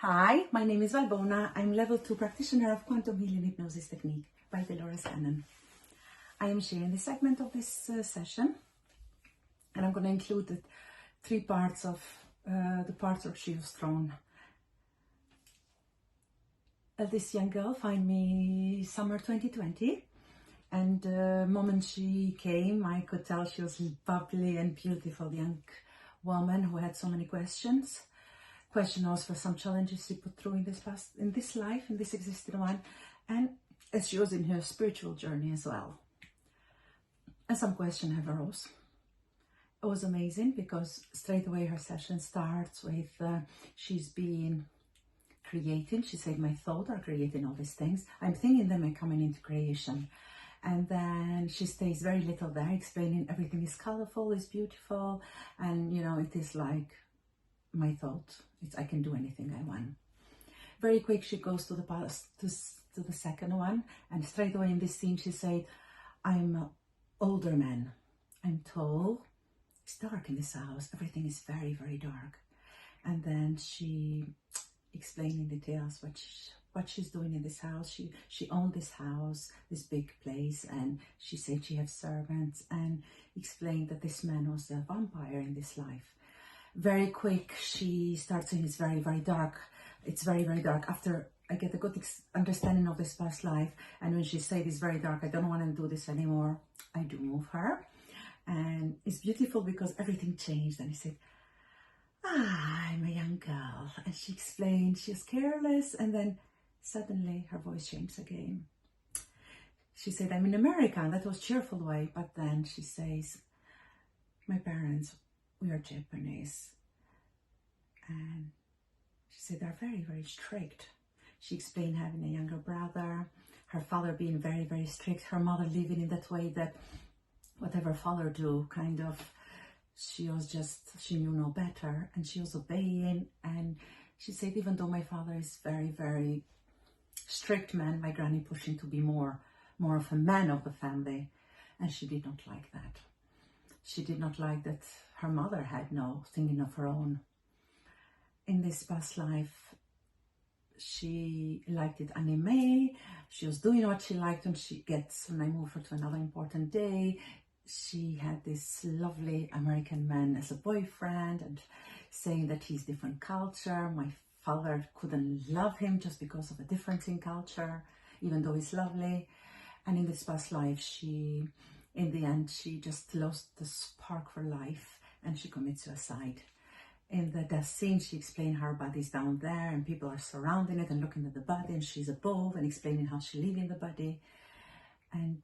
Hi, my name is Valbona. I'm level 2 practitioner of quantum healing hypnosis technique by Dolores Cannon. I am sharing the segment of this session, and I'm going to include the three parts of the parts of Shiv's throne. This young girl found me summer 2020, and the moment she came, I could tell she was a bubbly and beautiful young woman who had so many questions also for some challenges she put through in this life, in this existing one, and as she was in her spiritual journey as well. And some questions have arose. It was amazing because straight away her session starts with she's being creating. She said, my thoughts are creating all these things. I'm thinking them and coming into creation. And then she stays very little there, explaining everything is colorful, is beautiful, and it is like my thought. I can do anything I want. Very quick, she goes to the past, to the second one, and straight away in this scene she said, I'm an older man, I'm tall, it's dark in this house, everything is very, very dark. And then she explained in details what she's doing in this house. She owned this house, this big place, and she said she has servants, and explained that this man was a vampire in this life. Very quick, she starts saying it's very, very dark. It's very, very dark. After I get a good understanding of this past life, and when she said it's very dark, I don't want to do this anymore, I do move her. And it's beautiful because everything changed. And I said, I'm a young girl. And she explained she was careless, and then suddenly her voice changed again. She said, I'm in America, and that was cheerful way. But then she says, my parents, we are Japanese, and she said they're very, very strict. She explained having a younger brother, her father being very, very strict, her mother living in that way that whatever father do, kind of, she knew no better, and she was obeying. And she said, even though my father is very, very strict man, my granny pushed him to be more of a man of the family, and she did not like that. She did not like that her mother had no thinking of her own. In this past life, she liked it anime. She was doing what she liked when I moved her to another important day. She had this lovely American man as a boyfriend, and saying that he's different culture. My father couldn't love him just because of a difference in culture, even though he's lovely. And in this past life, in the end, she just lost the spark for life, and she commits suicide. In the death scene, she explained her body's down there, and people are surrounding it and looking at the body, and she's above and explaining how she lived in the body. And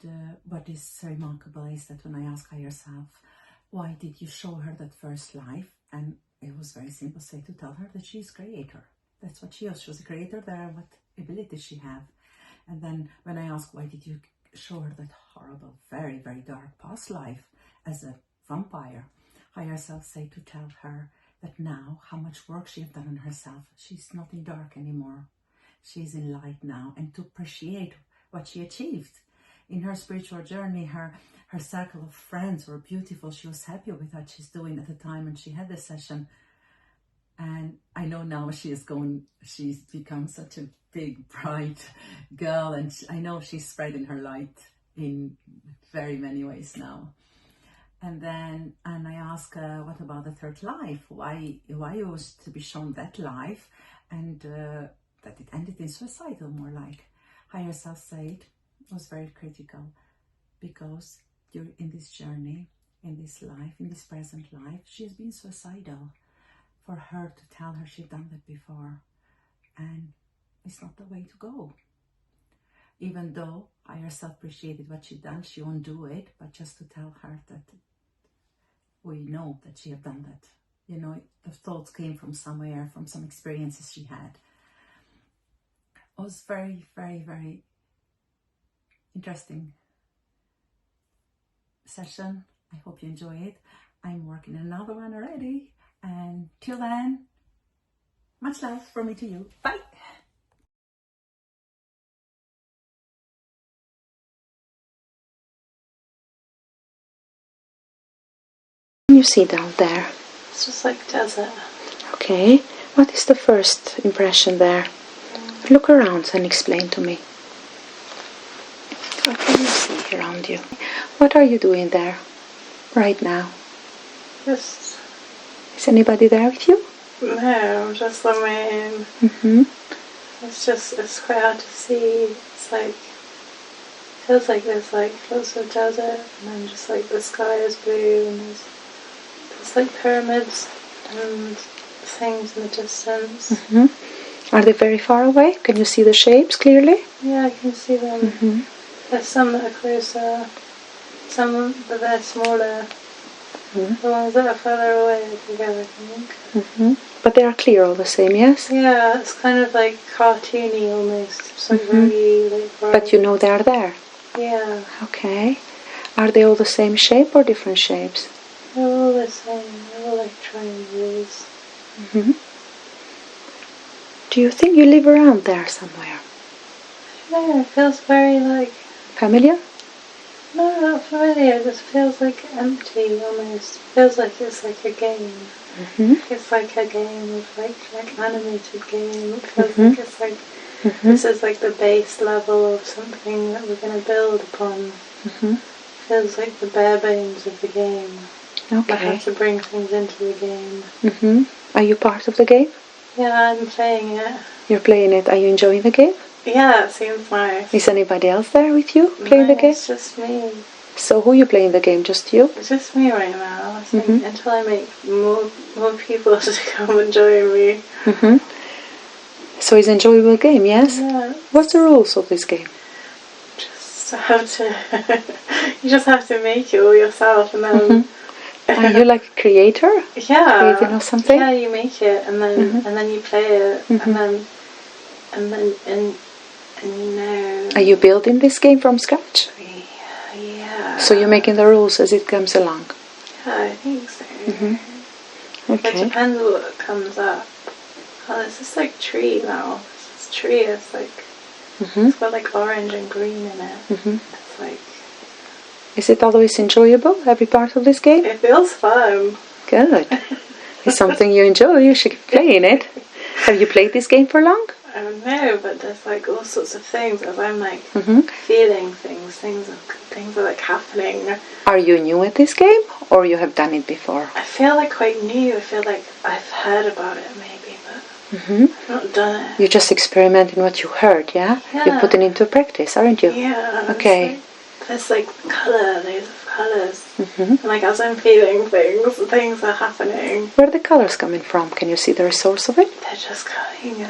what is remarkable is that when I ask higher self, why did you show her that first life? And it was very simple, to tell her that she's creator. That's what she was. She was a creator there, what abilities she have. And then when I ask, why did you show her that horrible, very, very dark past life as a vampire, higher self say to tell her that now how much work she has done on herself. She's not in dark anymore. She's in light now, and to appreciate what she achieved. In her spiritual journey, her circle of friends were beautiful. She was happy with what she's doing at the time when she had this session. And I know now she's become such a big, bright girl, and I know she's spreading her light in very many ways now. And I ask her, what about the third life? Why was to be shown that life, and that it ended in suicidal, more like. Higher self said it was very critical, because in this journey, in this life, in this present life, she has been suicidal. For her to tell her she'd done that before, and it's not the way to go. Even though I herself appreciated what she'd done, she won't do it, but just to tell her that we know that she had done that. The thoughts came from somewhere, from some experiences she had. It was very, very, very interesting session. I hope you enjoy it. I'm working on another one already. And till then, much love from me to you. Bye. You see down there? It's just like desert. Okay. What is the first impression there? Look around and explain to me. What can you see around you? What are you doing there right now? Just... Is anybody there with you? No, just on my own. It's quite hard to see. It's like, feels like there's like lots of desert, and then just like the sky is blue, and there's like pyramids and things in the distance. Are they very far away? Can you see the shapes clearly? Yeah, I can see them. There's some that are closer, some that are smaller. The ones that are further away are bigger, I think. But they are clear all the same, yes? Yeah, it's kind of like cartoony almost. It's like very like bright. But you know they are there? Yeah. Okay. Are they all the same shape or different shapes? They're all the same. They're all like triangles. Do you think you live around there somewhere? No, it feels very like... Familiar? No, not familiar. It just feels like empty almost. Feels like it's like a game. It's like a game of like animated game. It feels like it's like this is like the base level of something that we're going to build upon. Feels like the bare bones of the game. Okay. I have to bring things into the game. Are you part of the game? Yeah, I'm playing it. You're playing it. Are you enjoying the game? Yeah, it seems nice. Is anybody else there with you playing the game? It's just me. So who are you playing the game? Just you? It's just me right now. I think until I make more people to come and join me. So it's an enjoyable game, yes? Yeah. What's the rules of this game? Just have to. You just have to make it all yourself, and then. Are you like a creator? Yeah. Creating or something? Yeah, you make it, and then you play it, and you know. Are you building this game from scratch? Yeah. So you're making the rules as it comes along? Yeah, I think so. Okay. It depends what comes up. Oh, there's this like tree now. This tree is like it's got like orange and green in it. It's like. Is it always enjoyable? Every part of this game? It feels fun. Good. It's something you enjoy. You should keep playing it. Have you played this game for long? I don't know, but there's like all sorts of things as I'm like feeling things. Things are like happening. Are you new at this game, or you have done it before? I feel like quite new. I feel like I've heard about it maybe, but I've not done it. You're just experimenting what you heard, yeah? You're putting it into practice, aren't you? Yeah. Okay. There's like colour, there's colours. And like as I'm feeling things are happening. Where are the colours coming from? Can you see the source of it? They're just coming.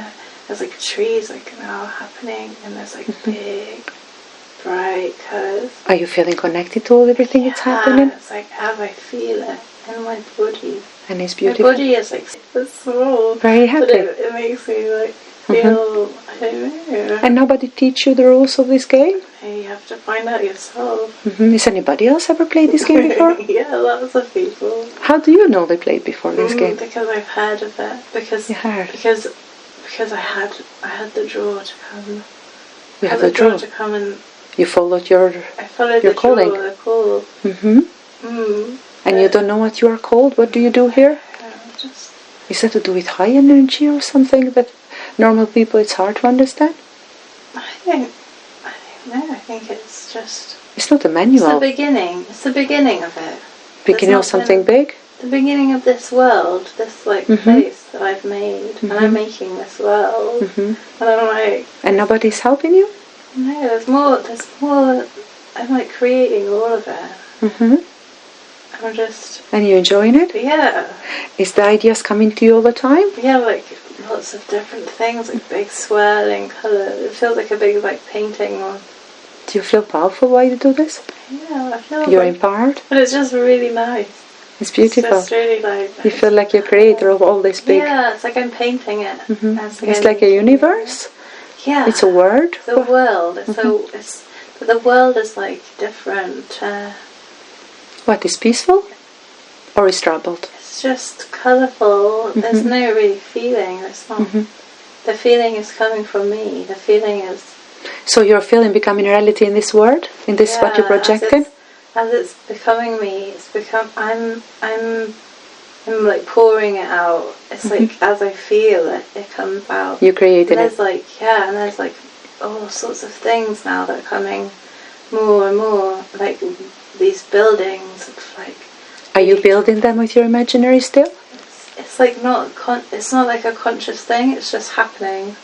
There's like trees like now happening, and there's like big, bright colours. Are you feeling connected to everything that's happening? It's like as I feel it in my body. And it's beautiful. My body is like so small. Very happy. But it makes me like feel, I don't know. And nobody teach you the rules of this game? You have to find out yourself. Has anybody else ever played this game before? Yeah, lots of people. How do you know they played before this game? Because I've heard of it. Because you heard? Because I had the draw to come. You had the draw to come and. You followed your. I followed your the calling. Draw, the call. And you don't know what you are called. What do you do here? Just. Is that to do with high energy or something that normal people it's hard to understand? I don't know. I think it's just. It's not a manual. It's the beginning. It's the beginning of it. Beginning of something big? The beginning of this world, this like place that I've made, and I'm making this world, and I'm like. And nobody's helping you? No, there's more. I'm like creating all of it. I'm just. And you're enjoying it? Yeah. Is the ideas coming to you all the time? Yeah, like lots of different things, like big swirling colours. It feels like a big like painting. Or. Do you feel powerful while you do this? Yeah, I feel. You're empowered? But it's just really nice. It's beautiful. It's just really like. You feel like you're creator of all this big. Yeah, it's like I'm painting it. It's like a universe. Yeah. It's a word. The world. But the world is like different. What is peaceful, or is troubled? It's just colourful. There's no really feeling. It's not. The feeling is coming from me. The feeling is. So your feeling becoming reality in this world, in this what you're projecting. As it's becoming me, it's become. I'm like pouring it out. It's like as I feel it, it comes out. You created and there's it. like, yeah, and there's like all sorts of things now that are coming more and more. Like these buildings, it's like. Are you building them with your imaginary still? It's like not. It's not like a conscious thing. It's just happening.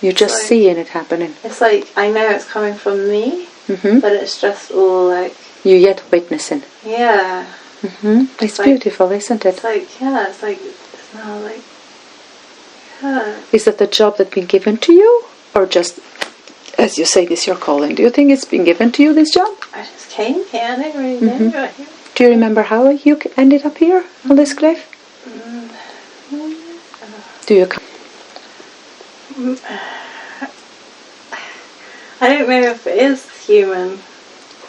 You're just like, seeing it happening. It's like I know it's coming from me, but it's just all like. You're yet witnessing. Yeah. It's beautiful, isn't it? It's like, yeah, it's like, it's now like, yeah. Is that the job that's been given to you? Or just, as you say, this your calling? Do you think it's been given to you, this job? I just came here, I didn't really know. Do you remember how you ended up here on this cliff? Do you? I don't know if it is human.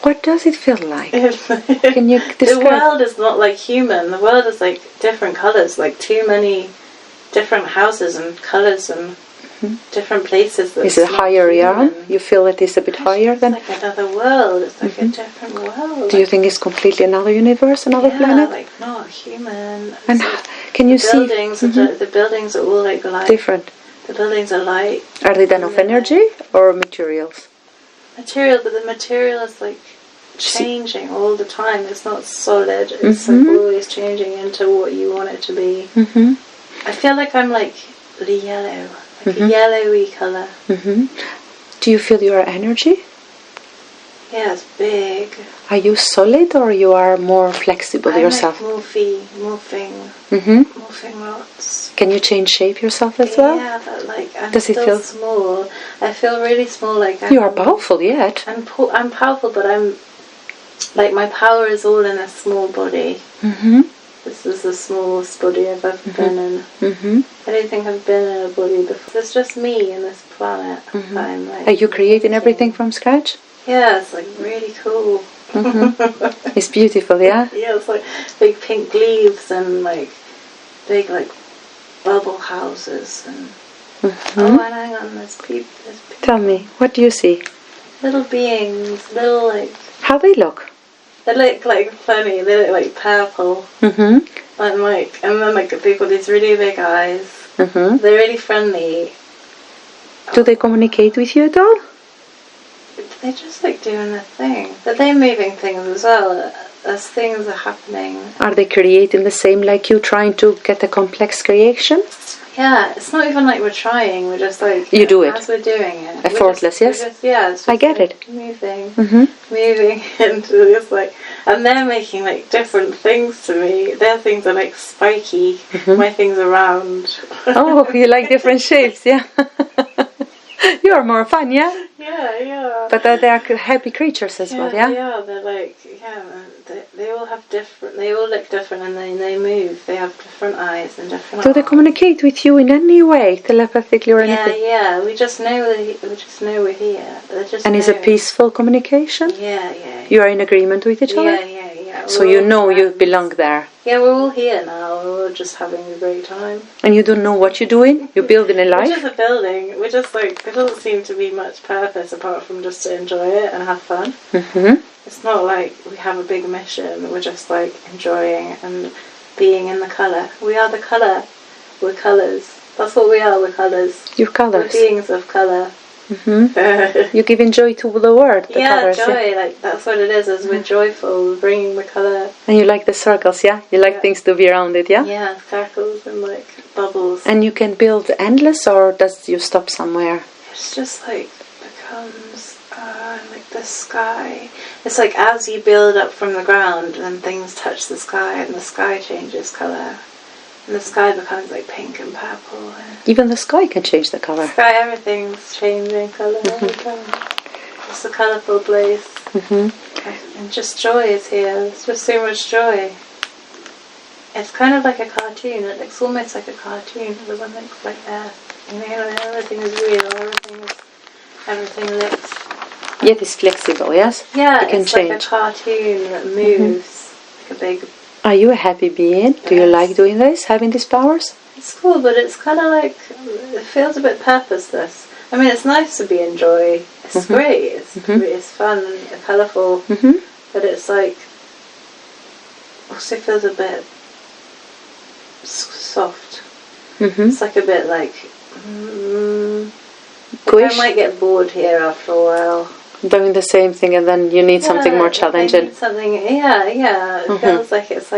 What does it feel like? Can you describe? The world is not like human. The world is like different colours, like too many different houses and colours and different places. Is it higher, yeah? You feel it is a bit higher than? It's like another world. It's like a different world. Do you think it's completely another universe, another planet? Yeah, like not human. And can you see? The buildings are all like light. Different. The buildings are light. Are they then of energy or materials? Material, but the material is like changing all the time. It's not solid. It's like always changing into what you want it to be. I feel like I'm like the yellow, like a yellowy colour. Do you feel your energy? Yeah, it's big. Are you solid or you are more flexible yourself? I'm like morphing rods. Can you change shape yourself as well? Yeah, but like I'm Does it still feel small. I feel really small. Like you are powerful yet. I'm powerful, but I'm like my power is all in a small body. This is the smallest body I've ever been in. I don't think I've been in a body before. There's just me in this planet. I'm like. Are you creating everything from scratch? Yeah, it's like really cool. It's beautiful, yeah? Yeah, it's like big pink leaves and like big like bubble houses and oh, and hang on, there's people. Tell me, what do you see? Little beings, little like. How they look? They look like funny. They look like purple. And then like they've got these really big eyes. They're really friendly. Do they communicate with you at all? They're just like doing their thing. But they're moving things as well. As things are happening. Are they creating the same like you, trying to get a complex creation? Yeah, it's not even like we're trying. We're just like you do it as we're doing it. Effortless, yes. It's I get like it. Moving into this like, and they're making like different things to me. Their things are like spiky. My things are round. Oh, you like different shapes, yeah. You are more fun, yeah. Yeah. But they are happy creatures as well, yeah. Yeah, they're like they all have different. They all look different, and they move. They have different eyes and different. Do they communicate with you in any way, telepathically or anything? Yeah. We just know we're here. And is it peaceful communication? Yeah. You are in agreement with each other? Yeah. So you know you belong there. Yeah, we're all here now. We're all just having a great time. And you don't know what you're doing? You're building a life? We're just a building. We're just like, there doesn't seem to be much purpose apart from just to enjoy it and have fun. It's not like we have a big mission. We're just like enjoying and being in the colour. We are the colour. We're colours. That's what we are. We're colours. You're colours. We're beings of colour. You're giving joy to the world. The colours, joy. Like that's what it is. We're joyful. We're bringing the colour. And you like the circles, yeah? You like things to be around it, yeah? Yeah, circles and like bubbles. And you can build endless, or does you stop somewhere? It's just like becomes like the sky. It's like as you build up from the ground, then things touch the sky, and the sky changes colour. And the sky becomes like pink and purple. Even the sky can change the colour. Sky, everything's changing colour every time. It's a colourful place. And just joy is here. There's just so much joy. It's kind of like a cartoon. It looks almost like a cartoon. The one looks like Earth. You know, everything is real. Everything looks. Yet it's flexible, yes? Yeah, it can it's change. Like a cartoon that moves. Like a big. Are you a happy being? Do you like doing this, having these powers? It's cool, but it's kind of like, it feels a bit purposeless. I mean, it's nice to be in joy. It's great. It's fun and colourful. But it's like, also feels a bit soft. Mm-hmm. It's like a bit like, Squish? I might get bored here after a while. Doing the same thing, and then you need something more challenging. It feels like it's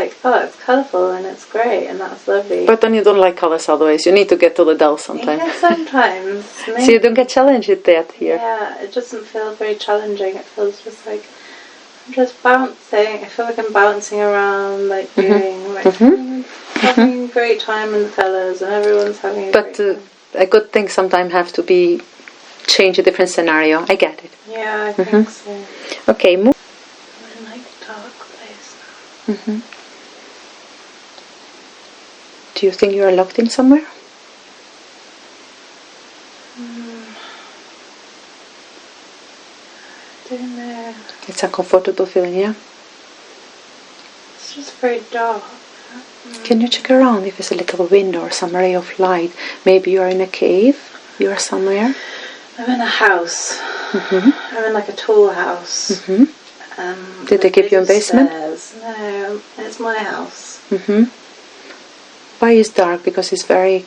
colourful and it's great and that's lovely. But then you don't like colours always. You need to get to the dull sometimes. Yeah, sometimes. So you don't get challenged with that here. Yeah, it doesn't feel very challenging. It feels just like I'm just bouncing. I feel like I'm bouncing around, like doing, like having a great time in the colours, and everyone's having a great time. A good thing sometimes have to be change a different scenario. I get it. Yeah, I think so. Okay, move. I'm in like a dark place Mm-hmm. Do you think you are locked in somewhere? I don't know. It's a comfortable feeling, yeah? It's just very dark. Can you check around if there's a little window or some ray of light? Maybe you are in a cave. You are somewhere. I'm in a house. Mm-hmm. I'm in like a tall house. Mm-hmm. Did they give you a basement? Stairs. No, it's my house. Mm-hmm. Why is dark? Because it's very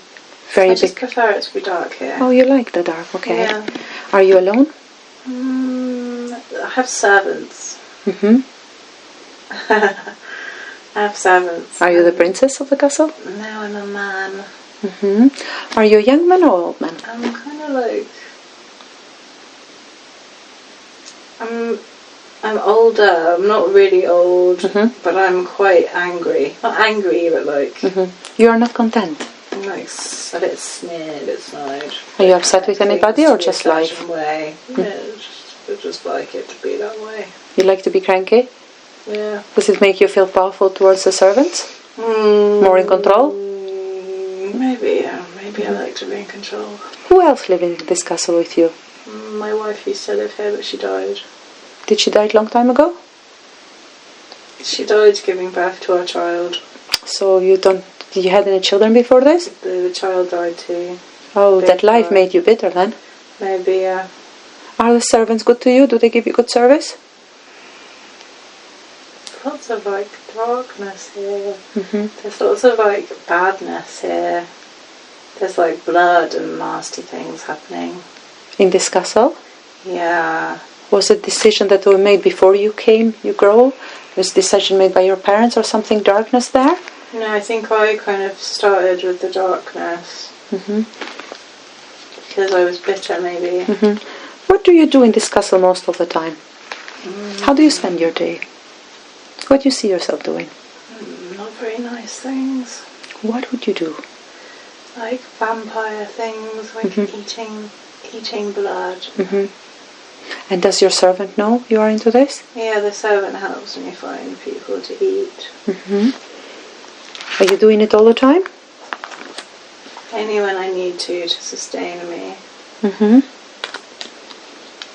I big. just prefer it to be dark here. Oh, you like the dark, okay. Yeah. Are you alone? I have servants. Mm-hmm. I have servants. Are you the princess of the castle? No, I'm a man. Mm-hmm. Are you a young man or old man? I'm kind of like... I'm older. I'm not really old, but I'm quite angry. Not angry, but like... You are not content? I'm like a bit sneered inside. Are you upset with anybody or just life? Way. Yeah, I just like it to be that way. You like to be cranky? Yeah. Does it make you feel powerful towards the servants? More in control? Maybe, yeah. Maybe I like to be in control. Who else lives in this castle with you? My wife used to live here, but she died. Did she die a long time ago? She died giving birth to our child. So did you had any children before this? The child died too. Oh, that life made you bitter then? Maybe, yeah. Are the servants good to you? Do they give you good service? Lots of like darkness here. There's lots of like badness here. There's like blood and nasty things happening. In this castle? Yeah. Was it a decision that was made before you grew? Was a decision made by your parents or something darkness there? No, I think I kind of started with the darkness. Because I was bitter, maybe. What do you do in this castle most of the time? How do you spend your day? What do you see yourself doing? Not very nice things. What would you do? Like vampire things, like eating blood. And does your servant know you are into this? Yeah, the servant helps me find people to eat. Are you doing it all the time? Only when I need to sustain me.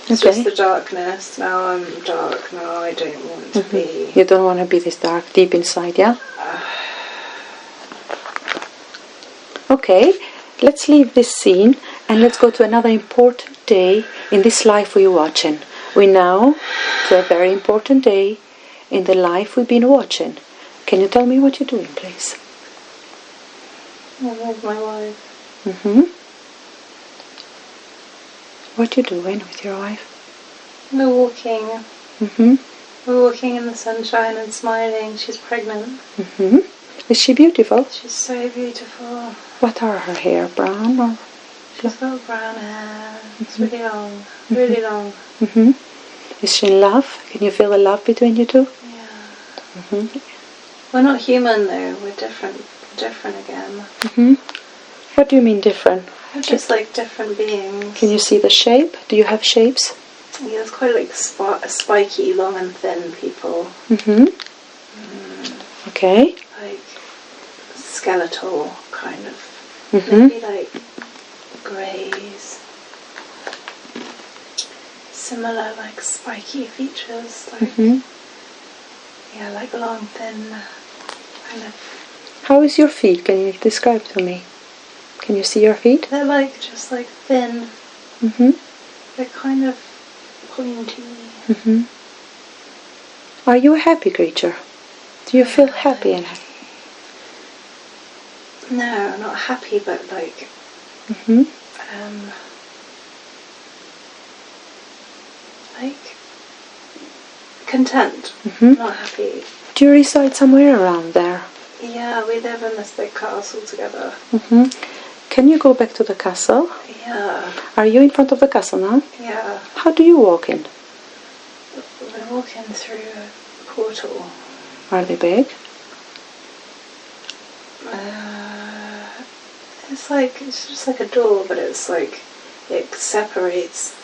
It's Okay. just the darkness. Now I'm dark. Now I don't want to be. You don't want to be this dark deep inside, yeah? Okay, let's leave this scene and let's go to another important day in this life we're watching. We now to a very important day in the life we've been watching. Can you tell me what you're doing, please? I'm with my wife. What you doing with your wife? We're walking. We're walking in the sunshine and smiling. She's pregnant. Is she beautiful? She's so beautiful. What are her hair? Brown or? She's got brown hair. It's really long. Really long. Is she in love? Can you feel the love between you two? Yeah. We're not human though. We're different. We're different again. What do you mean different? We're just like different beings. Can you see the shape? Do you have shapes? Yeah, it's quite like spiky, long and thin people. Okay. Like skeletal, kind of. Maybe like greys. Similar, like spiky features. Like yeah, like long, thin, kind of. How is your feet? Can you describe to me? Can you see your feet? They're like just like thin. They're kind of pointy. Are you a happy creature? Do you feel happy and happy? No, not happy, but like, like content, not happy. Do you reside somewhere around there? Yeah, we live in this big castle together. Can you go back to the castle? Yeah. Are you in front of the castle now? Yeah. How do you walk in? We're walking through a portal. Are they big? It's just like a door, but it's like it separates.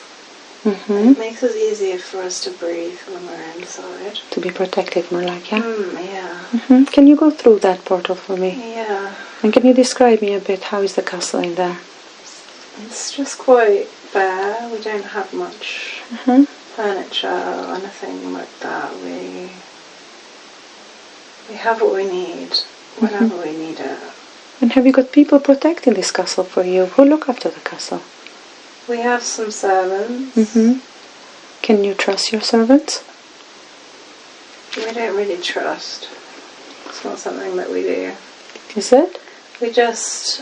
It makes it easier for us to breathe when we're inside. To be protected, more like, yeah? Yeah. Can you go through that portal for me? Yeah. And can you describe me a bit, how is the castle in there? It's just quite bare. We don't have much furniture or anything like that. We have what we need whenever we need it. And have you got people protecting this castle for you? Who look after the castle? We have some servants. Can you trust your servants? We don't really trust. It's not something that we do. Is it? We just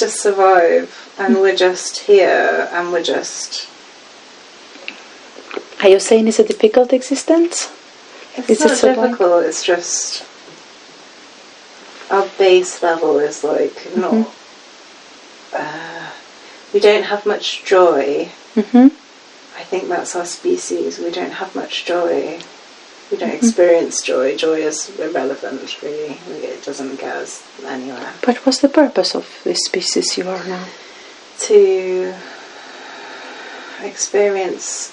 survive, and we're just here, and we're just... Are you saying it's a difficult existence? It's not difficult, it's just... Our base level is like not... we don't have much joy. I think that's our species. We don't have much joy. We don't experience joy. Joy is irrelevant, really. It doesn't get us anywhere. But what's the purpose of this species you are now? To experience...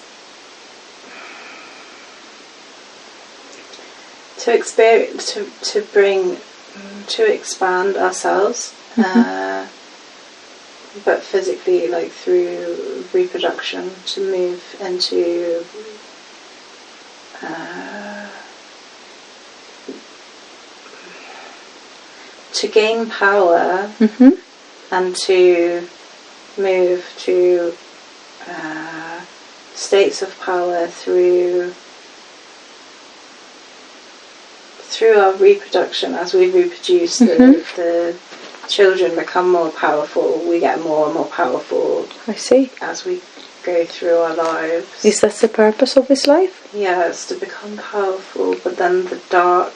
To bring... To expand ourselves. But physically, like through reproduction, to move into to gain power and to move to states of power through our reproduction. As we reproduce, the children become more powerful. We get more and more powerful. I see. As we go through our lives. Is that the purpose of this life? Yeah, it's to become powerful, but then the dark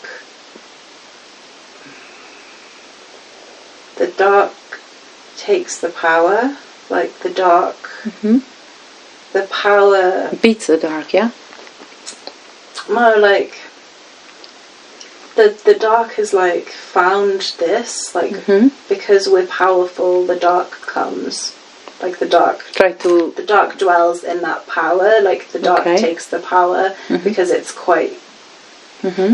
takes the power. Like the dark, the power beats the dark, yeah? More like the dark has like found this, like because we're powerful, the dark comes. Like the dark dwells in that power. Like the dark takes the power because it's quite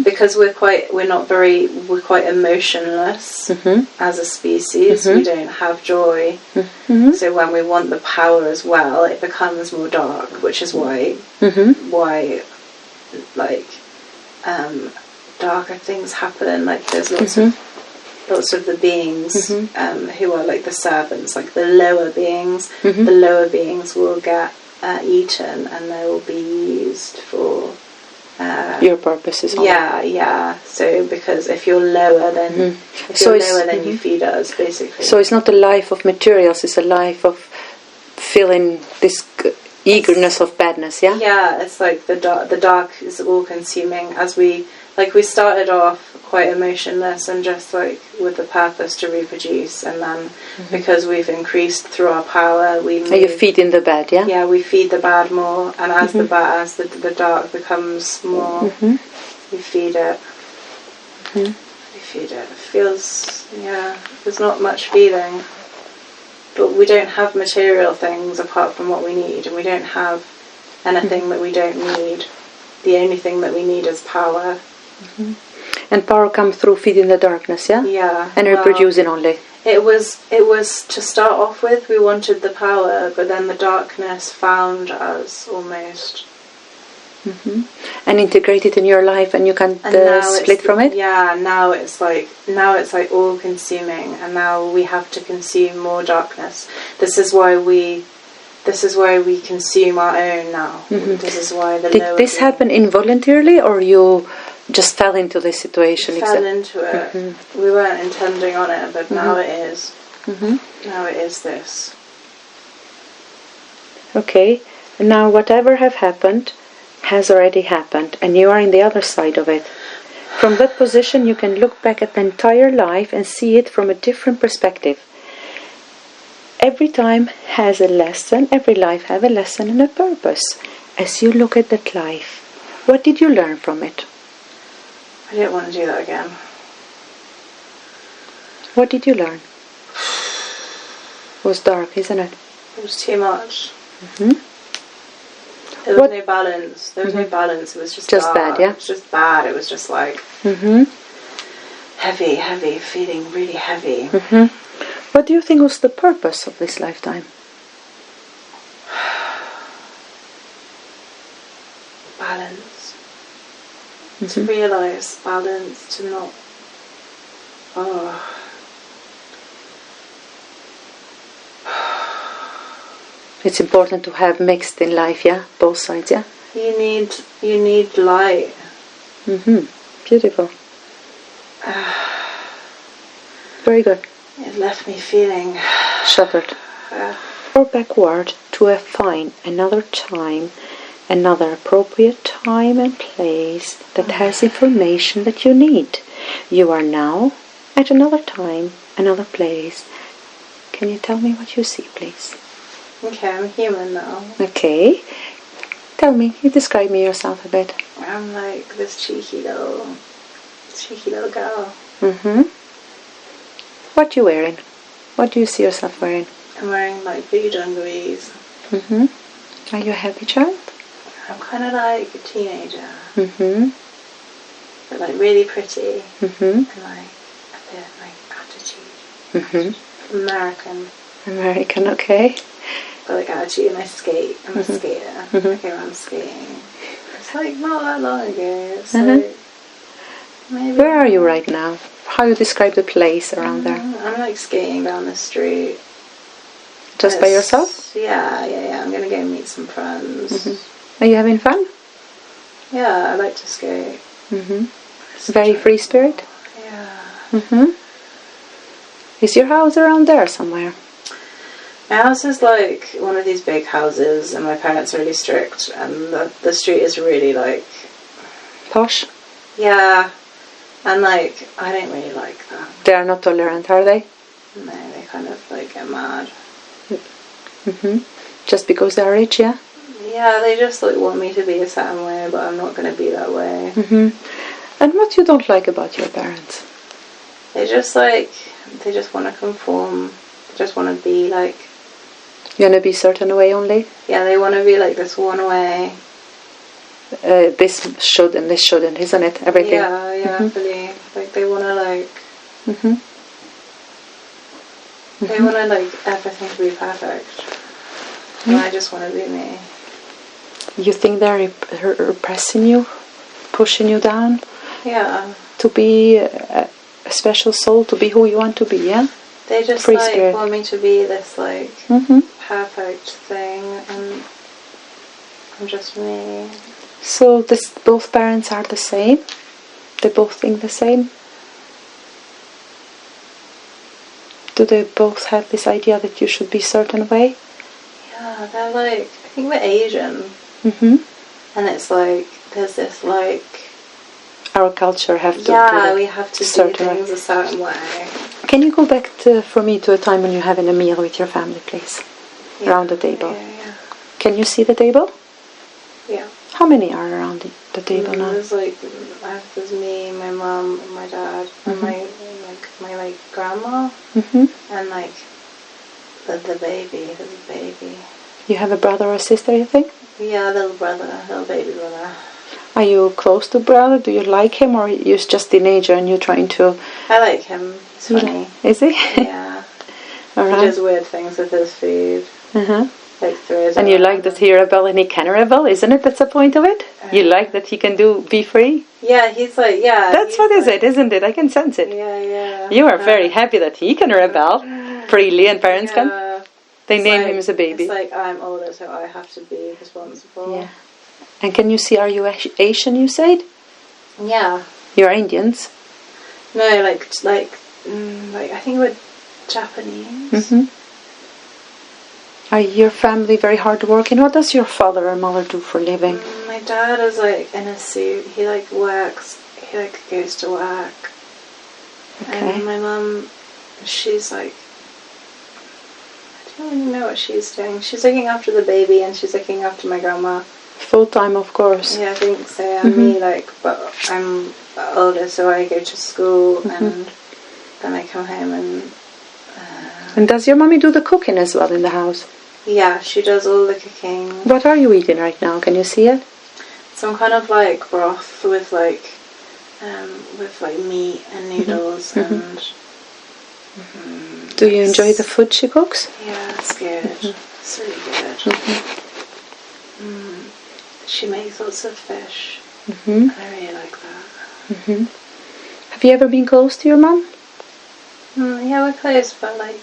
because we're quite emotionless as a species. We don't have joy. So when we want the power as well, it becomes more dark, which is why like darker things happen. Like there's lots of the beings who are like the servants, like the lower beings. The lower beings will get eaten, and they will be used for your purposes. Yeah. So because if you're lower, then you feed us, basically. So it's not a life of materials; it's a life of feeling this eagerness of badness. Yeah. Yeah, it's like the dark is all consuming. As we started off quite emotionless and just like with the purpose to reproduce, and then because we've increased through our power, you feed in the bad, yeah? Yeah, we feed the bad more, and as the dark becomes more, we feed it. We feed it. It feels, there's not much feeling, but we don't have material things apart from what we need, and we don't have anything that we don't need. The only thing that we need is power. And power comes through feeding the darkness, yeah? Yeah. And reproducing only. It was to start off with, we wanted the power, but then the darkness found us almost. And integrate it in your life, and you can't split from it? Yeah, now it's like all consuming, and now we have to consume more darkness. This is why we consume our own now. This is why Did this happen involuntarily, or you just fell into this situation. Fell into it. Mm-hmm. We weren't intending on it, but now it is. Mm-hmm. Now it is this. Okay, and now whatever have happened has already happened, and you are in the other side of it. From that position you can look back at the entire life and see it from a different perspective. Every time has a lesson, every life has a lesson and a purpose. As you look at that life, what did you learn from it? I didn't want to do that again. What did you learn? It was dark, isn't it? It was too much. Mm-hmm. There was no balance. There was no balance. It was just dark. Bad, yeah? It was just bad. It was just like heavy, feeling really heavy. Mm-hmm. What do you think was the purpose of this lifetime? Balance. To realise balance, to not... It's important to have mixed in life, yeah? Both sides, yeah? You need light. Beautiful. Very good. It left me feeling... Shattered. Or backward to find another time, another appropriate time and place that has information that you need. You are now at another time, another place. Can you tell me what you see, please? Okay, I'm human now. Okay. Tell me, you describe me yourself a bit. I'm like this cheeky little girl. What you wearing? What do you see yourself wearing? I'm wearing like big dungarees. Are you a happy child? I'm kind of like a teenager. But like really pretty. And like a bit like attitude. American, okay. But like attitude, and I skate. I'm a skater. I go around skating. It's like not that long ago. It's like maybe. Where are you right now? How do you describe the place around there? I'm like skating down the street. Just by yourself? Yeah. I'm gonna go meet some friends. Are you having fun? Yeah, I like to skate. Very free spirit? Yeah. Is your house around there somewhere? My house is like one of these big houses, and my parents are really strict, and the street is really like... Posh? Yeah. And like, I don't really like that. They are not tolerant, are they? No, they kind of like get mad. Just because they are rich, yeah? Yeah, they just like want me to be a certain way, but I'm not going to be that way. And what you don't like about your parents? They just want to conform. They just want to be like... You want to be a certain way only? Yeah, they want to be like this one way. This should and this shouldn't, isn't it? Everything. Yeah, I believe. Like they want to like... They want to like everything to be perfect. And I just want to be me. You think they're repressing you? Pushing you down? Yeah. To be a special soul, to be who you want to be, yeah? They just Free like spirit. want me to be this like perfect thing, and I'm just me. So both parents are the same? They both think the same? Do they both have this idea that you should be a certain way? Yeah, they're like, I think we're Asian. And it's like, there's this like... Our culture have to... Yeah, we have to do things a certain way. Can you go back for me to a time when you're having a meal with your family, please? Yeah. Around the table. Yeah. Can you see the table? Yeah. How many are around the table now? There's like, there's me, my mum, my dad, and my grandma, and like the baby. There's a baby. You have a brother or a sister, you think? Yeah, little baby brother. Are you close to brother? Do you like him, or you're just a teenager and you're trying to... I like him. He's funny. Is he? Yeah. All right. He does weird things with his food. Like throws. And you like that he rebel and he can rebel, isn't it? That's the point of it? You like that he can be free? Yeah, he's like, yeah. That's what is it, isn't it? I can sense it. Yeah. You are very happy that he can rebel freely and parents can. They name him as a baby. It's like, I'm older, so I have to be responsible. Yeah. And can you see, are you Asian, you said? Yeah. You're Indians? No, like I think we're Japanese. Are your family very hard working? What does your father and mother do for a living? My dad is like in a suit. He like works. He like goes to work. Okay. And my mum, she's like, I don't really know what she's doing. She's looking after the baby and she's looking after my grandma. Full time, of course. Yeah, I think so. And me, like, but I'm older, so I go to school and then I come home and. And does your mommy do the cooking as well in the house? Yeah, she does all the cooking. What are you eating right now? Can you see it? Some kind of like broth with like meat and noodles and. Do you enjoy the food she cooks? Yeah, it's good. It's really good. She makes lots of fish. I really like that. Have you ever been close to your mom? Yeah, we're close, but like.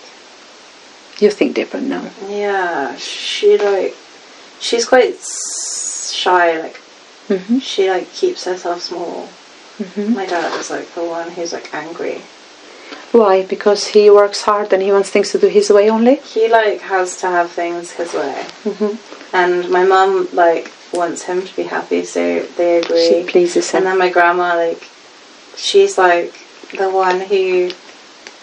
You think different now? Yeah, she's quite shy. Like, she like keeps herself small. My dad is like the one who's like angry. Why? Because he works hard and he wants things to do his way only? He like has to have things his way. And my mum like wants him to be happy, so they agree. She pleases him. And then my grandma, like, she's like the one who,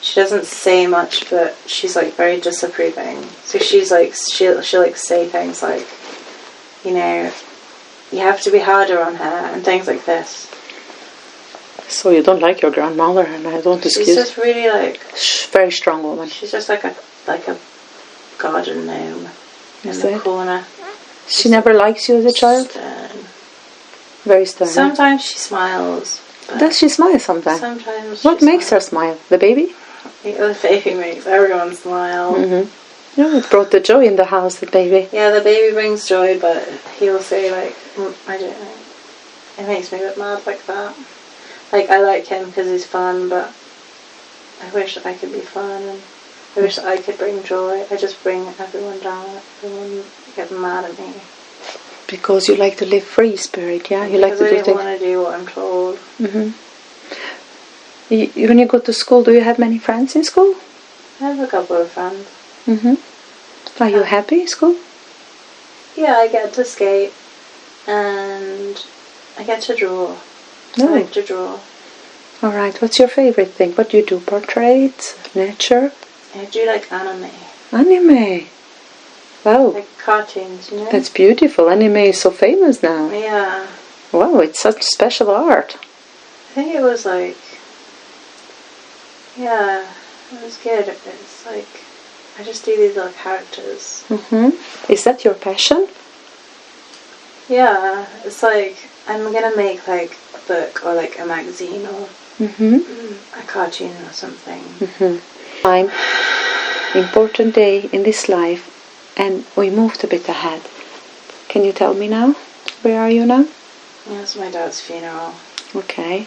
she doesn't say much, but she's like very disapproving. So she's like, she'll like say things like, you know, you have to be harder on her and things like this. So you don't like your grandmother, and I don't excuse. She's just really like very strong woman. She's just like a garden gnome in the corner. She never likes you as a child? Stern. Very stern. Sometimes she smiles. Does she smile sometimes? Sometimes. What makes her smile? The baby? Yeah, the baby makes everyone smile. No, it brought the joy in the house, the baby. Yeah, the baby brings joy, but he'll say like, I don't know. It makes me a bit mad like that. Like, I like him because he's fun, but I wish I could be fun, and I wish I could bring joy. I just bring everyone down. Everyone gets mad at me. Because you like to live free spirit, yeah? You like Because to I do don't things. want to do what I'm told. When you go to school, do you have many friends in school? I have a couple of friends. Are you happy in school? Yeah, I get to skate, and I get to draw. No. I like to draw. Alright, what's your favorite thing? What do you do? Portraits? Nature? I do like anime. Anime? Wow. Like cartoons, you know? That's beautiful. Anime is so famous now. Yeah. Wow, it's such special art. I think it was like, yeah, it was good. It's like, I just do these little characters. Is that your passion? Yeah, it's like, I'm gonna make like a book or like a magazine or a cartoon or something. Time, important day in this life, and we moved a bit ahead. Can you tell me now? Where are you now? Yeah, it's my dad's funeral. Okay.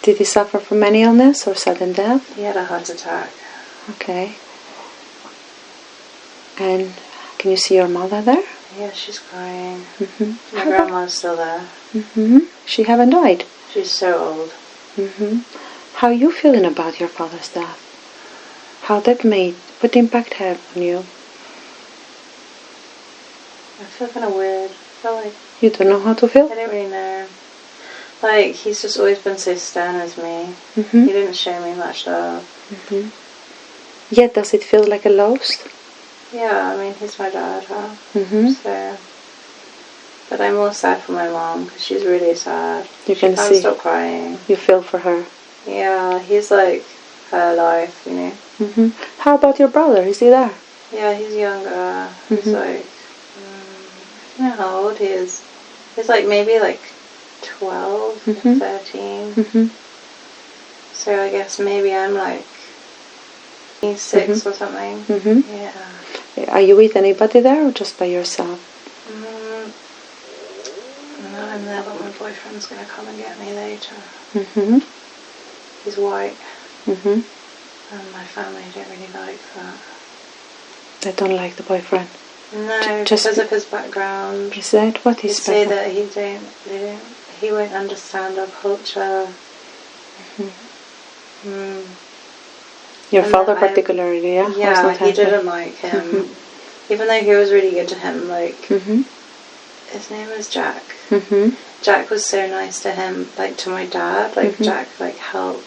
Did he suffer from any illness or sudden death? He had a heart attack. Okay. And can you see your mother there? Yeah, she's crying. My grandma's still there. She haven't died? She's so old. How are you feeling about your father's death? How that made, what impact had on you? I feel kind of weird. I feel like You don't know how to feel? I don't really know. Like, he's just always been so stern with me. He didn't show me much love. Yet does it feel like a loss? Yeah, I mean, he's my dad, huh? So, but I'm more sad for my mom because she's really sad. You She can can't see. stop crying. You feel for her. Yeah, he's like her life, you know. How about your brother? Is he there? Yeah, he's younger. He's like, I don't know how old he is. He's like maybe like 12, 13. So I guess maybe I'm like 6 or something. Yeah. Are you with anybody there or just by yourself? No, I'm there, but my boyfriend's going to come and get me later. He's white. And my family don't really like that. They don't like the No, Just because of his background. Is that what They is say background? that he won't understand our culture. Your And father then particularly, yeah? Was Yeah, not he happy. didn't like him. Even though he was really good to him, like, his name was Jack. Jack was so nice to him, like, to my dad. Like, Jack, like, helped.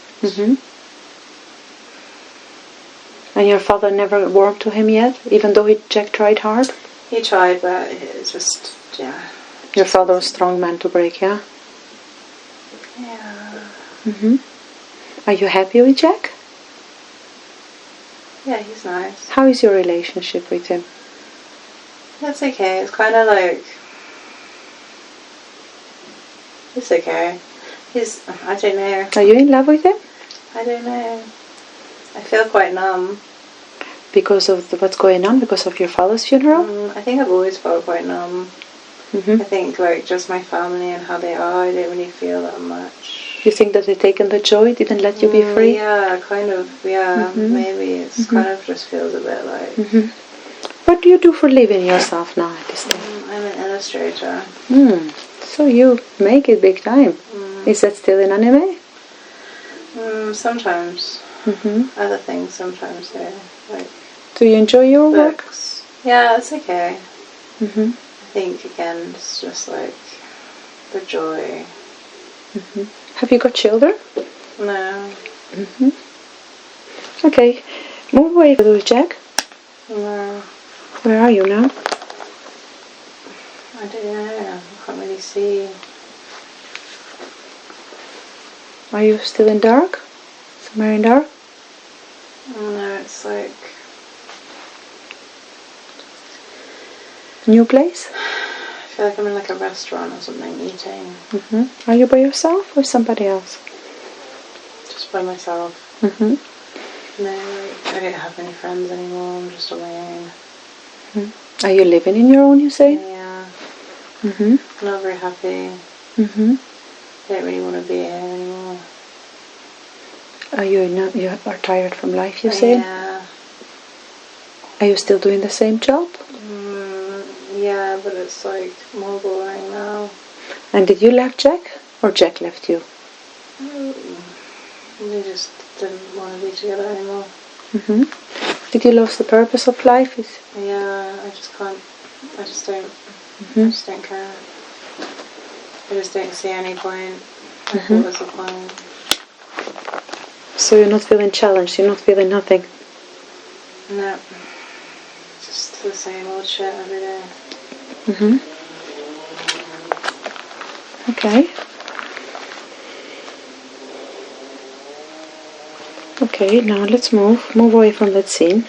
And your father never warmed to him yet, even though Jack tried hard? He tried, but it just, yeah. Your father was a strong man to break, yeah? Yeah. Are you happy with Jack? Yeah, he's nice. How is your relationship with him? That's okay. It's kind of like... It's okay. I don't know. Are you in love with him? I don't know. I feel quite numb. Because of what's going on? Because of your father's funeral? I think I've always felt quite numb. I think, like, just my family and how they are, I don't really feel that much. You think that they've taken the joy, didn't let you be free? Yeah, kind of, yeah. Maybe it's kind of just feels a bit like... What do you do for living yourself now at this time? I'm an illustrator. So you make it big time. Is that still in anime? Sometimes. Other things sometimes, yeah. Like, do you enjoy your work? books. Yeah, it's okay. I think, again, it's just like the joy. Have you got children? No. Okay, move away with Jack. No. Where are you now? I don't know. I can't really see. Are you still in dark? Somewhere in dark? No, it's like... New place? I feel like I'm in like a restaurant or something, eating. Are you by yourself or somebody else? Just by myself. No, like, I don't have any friends anymore. I'm just on my own. Are you living in your own, you say? Yeah. Not very happy. Don't really want to be here anymore. Are you are tired from life, you say? Yeah. Are you still doing the same job? Yeah, but it's like more boring now. And did you left Jack or Jack left you? We just didn't want to be together anymore. Did you lose the purpose of life? Yeah, I just can't. I just don't. I just don't care. I just don't see any point. Like, what was the point? So you're not feeling challenged? You're not feeling nothing? No. Just the same old shit every day. Okay. Okay, now let's move away from that scene.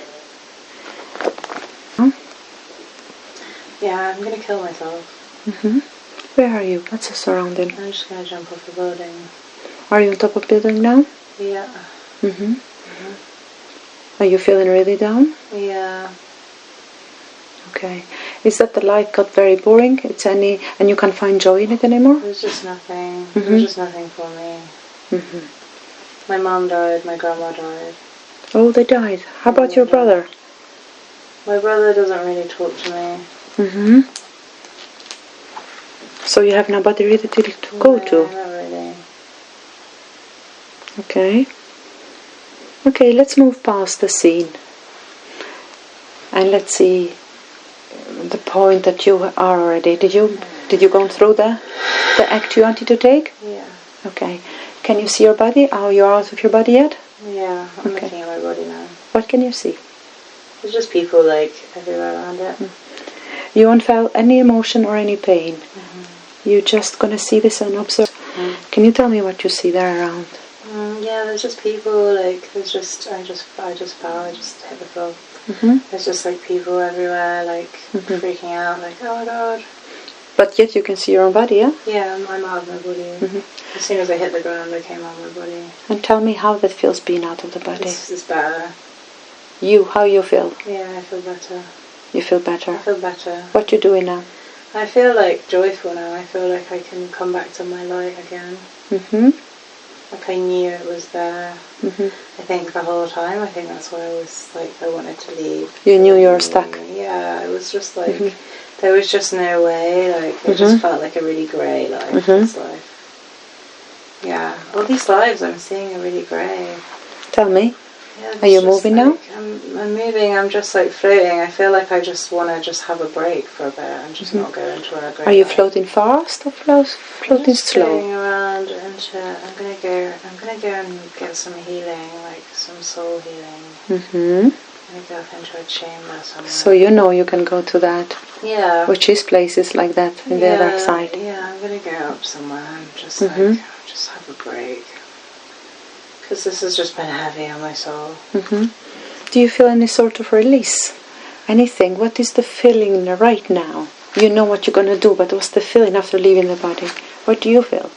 Yeah, I'm gonna kill myself. Where are you? What's the surrounding? I'm just gonna jump off the building. Are you on top of building now? Yeah. Are you feeling really down? Yeah. Okay. Is that the life got very boring? And you can't find joy in it anymore? There's just nothing. There's just nothing for me. My mom died, my grandma died. Oh, they died. How about your brother? My brother doesn't really talk to me. So you have nobody really to go to? Not really. Okay. Okay, let's move past the scene. And let's see the point that you are already. Did you go through the act you wanted to take? Yeah. Okay. Can you see your body? Are you out of your body yet? Yeah, I'm looking at my body now. What can you see? There's just people like everywhere around it. You won't feel any emotion or any pain. You're just gonna see this and observe. Can you tell me what you see there around? Yeah, there's just people like I just fell, I just hit the floor. There's just like people everywhere, like freaking out, like oh my god. But yet you can see your own body, yeah? Yeah, I'm out of my body. As soon as I hit the ground, I came out of my body. And tell me how that feels being out of the body. It's better. How you feel? Yeah, I feel better. You feel better? I feel better. What you doing now? I feel like joyful now. I feel like I can come back to my light again. Like I knew it was there. I think the whole time. I think that's why I was like I wanted to leave. You knew you were stuck. Yeah, it was just like there was just no way. Like it just felt like a really grey life. This life. Yeah. All these lives I'm seeing are really brave. Tell me. Yeah, Are you moving now? I'm moving. I'm just like floating. I feel like I just want to just have a break for a bit and just not go into a great. Are you floating fast or floating just slow? Floating around into. I'm gonna go and get some healing, like some soul healing. Mm-hmm. I'm gonna go up into a chamber somewhere. So you know you can go to that. Yeah. Which is places like that in the other side. Yeah, I'm gonna go up somewhere and just like just have a break. Because this has just been heavy on my soul. Mm-hmm. Do you feel any sort of release? Anything? What is the feeling right now? You know what you're going to do, but what's the feeling after leaving the body? What do you feel?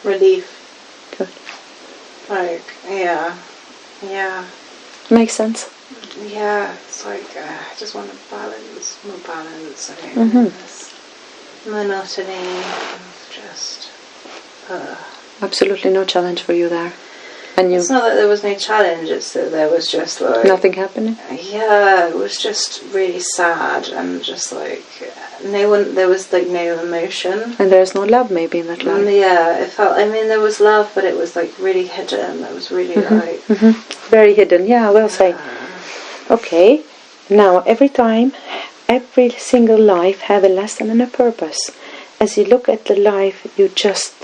Relief. Good. Like, yeah. Makes sense? Yeah, it's like I just want to balance, more balance. This monotony of just... Absolutely no challenge for you there. And you... It's not that there was no challenge, it's that there was just like... Nothing happening? Yeah, it was just really sad and just like... there was like no emotion. And there's no love maybe in that life? Yeah, it felt... I mean, there was love, but it was like really hidden. It was really like... Very hidden, yeah, well said. Okay, now every time, every single life have a lesson and a purpose. As you look at the life you just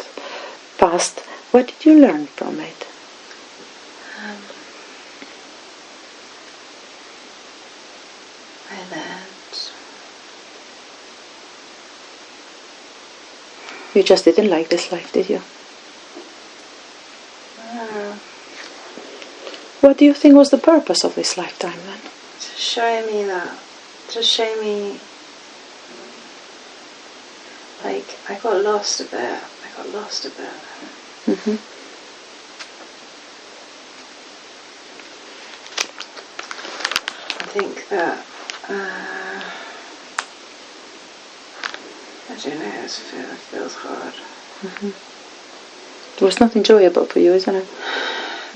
passed, what did you learn from it? I learned. You just didn't like this life, did you? What do you think was the purpose of this lifetime then? To show me that. To show me... Like, I got lost a bit. Mm-hmm. I think that... I don't know, it feels hard. It was not enjoyable for you, isn't it?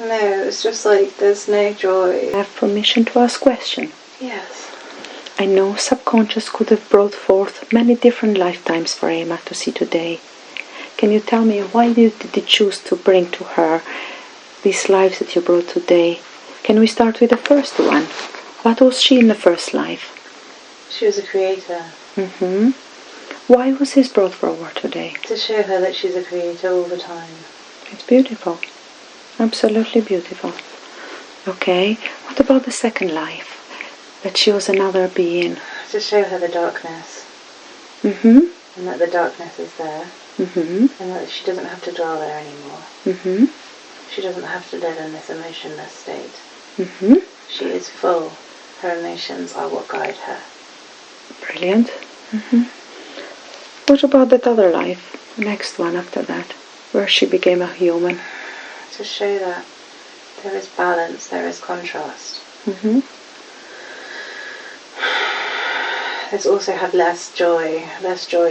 No, it's just like there's no joy. I have permission to ask question. Yes. I know subconscious could have brought forth many different lifetimes for Emma to see today. Can you tell me why did you choose to bring to her these lives that you brought today? Can we start with the first one? What was she in the first life? She was a creator. Mm-hmm. Why was this brought forward today? To show her that she's a creator all the time. It's beautiful. Absolutely beautiful. Okay, what about the second life? That she was another being. To show her the darkness. Mm-hmm. And that the darkness is there. Mm-hmm. And that she doesn't have to dwell there anymore. Mm-hmm. She doesn't have to live in this emotionless state. Mm-hmm. She is full. Her emotions are what guide her. Brilliant. Mm-hmm. What about that other life? The next one after that, where she became a human. To show that there is balance, there is contrast. Mm-hmm. It's also had less joy.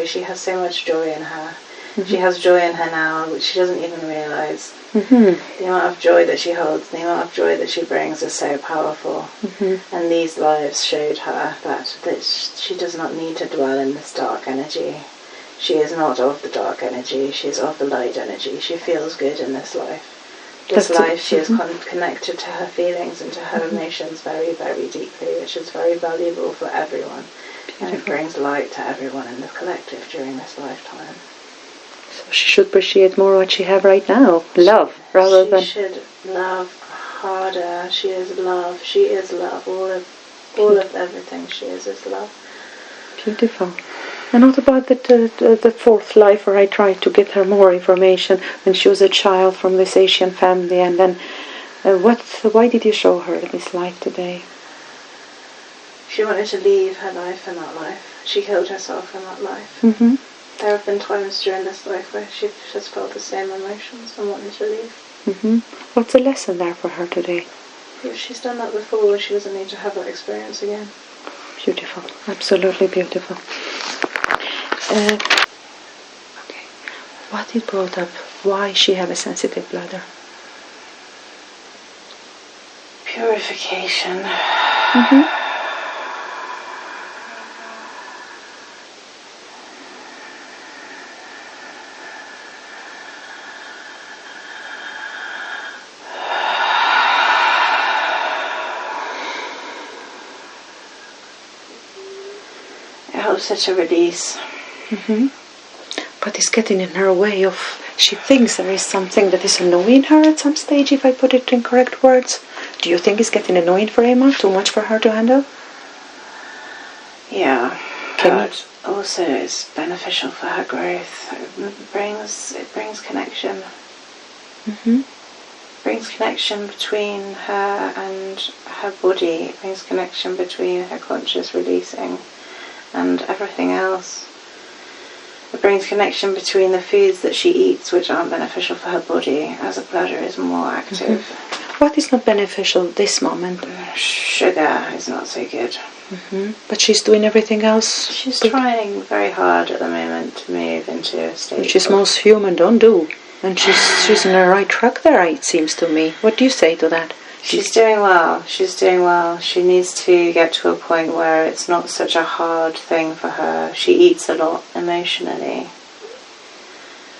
She has so much joy in her. Mm-hmm. She has joy in her now, which she doesn't even realise. Mm-hmm. The amount of joy that she holds, the amount of joy that she brings is so powerful. Mm-hmm. And these lives showed her that she does not need to dwell in this dark energy. She is not of the dark energy, she is of the light energy. She feels good in this life. This life, she is connected to her feelings and to her emotions very, very deeply, which is very valuable for everyone. And it brings light to everyone in the collective during this lifetime. So she should appreciate more what she have right now. Love, rather than... She should love harder. She is love. She is love. All of everything she is love. Beautiful. And what about the fourth life where I tried to get her more information when she was a child from this Asian family, and then why did you show her this life today? She wanted to leave her life in that life. She killed herself in that life. Mm-hmm. There have been times during this life where she has felt the same emotions and wanted to leave. Mm-hmm. What's the lesson there for her today? If she's done that before, she doesn't need to have that experience again. Beautiful. Absolutely beautiful. Okay. What it brought up? Why she have a sensitive bladder? Purification. Mm-hmm. closer to release. But it's getting in her way of, she thinks there is something that is annoying her at some stage, if I put it in correct words. Do you think it's getting annoying for Emma? Too much for her to handle? Yeah, but also it's beneficial for her growth. It brings connection. Brings connection between her and her body. It brings connection between her conscious releasing and everything else. It brings connection between the foods that she eats, which aren't beneficial for her body, as the bladder is more active. What is not beneficial at this moment? Sugar is not so good. But she's doing everything else. She's trying very hard at the moment to move into a state which is most human don't do. And she's in the right track there, it seems to me. What do you say to that? She's doing well. She's doing well. She needs to get to a point where it's not such a hard thing for her. She eats a lot emotionally.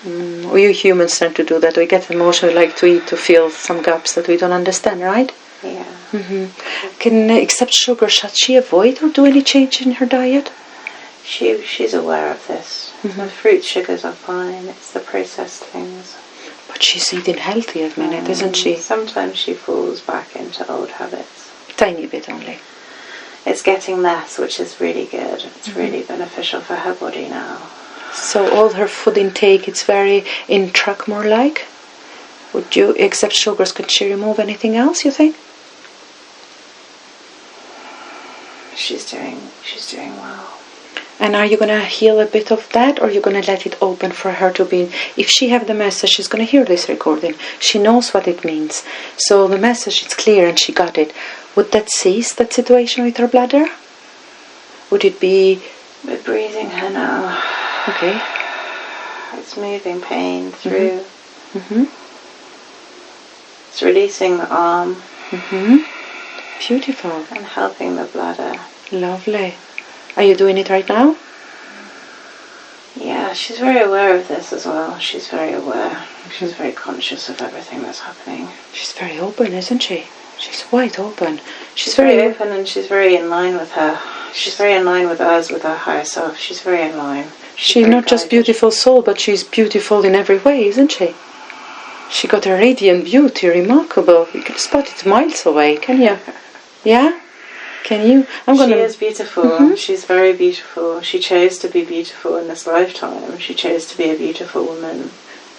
We humans tend to do that. We get emotional, like to eat, to fill some gaps that we don't understand, right? Yeah. Can except sugar, should she avoid or do any change in her diet? She's aware of this. The fruit sugars are fine. It's the processed things. But she's eating healthy at the minute, isn't she? Sometimes she falls back into old habits. Tiny bit only. It's getting less, which is really good. It's really beneficial for her body now. So all her food intake, it's very in track more like? Would you, except sugars, could she remove anything else, you think? She's doing well. And are you going to heal a bit of that, or are you going to let it open for her to be... If she have the message, she's going to hear this recording. She knows what it means. So the message is clear and she got it. Would that cease, that situation with her bladder? Would it be... We're breathing her now. Okay. It's moving pain through. It's releasing the arm. Beautiful. And helping the bladder. Lovely. Are you doing it right now? Yeah, she's very aware of this as well. She's very aware. She's very conscious of everything that's happening. She's very open, isn't she? She's wide open. She's very open and she's very in line with her. She's very in line with us, with her higher self. She's very in line. She's not just beautiful soul, but she's beautiful in every way, isn't she? She got a radiant beauty, remarkable. You can spot it miles away, can you? Yeah? Can you? She is beautiful. She's very beautiful. She chose to be beautiful in this lifetime. She chose to be a beautiful woman.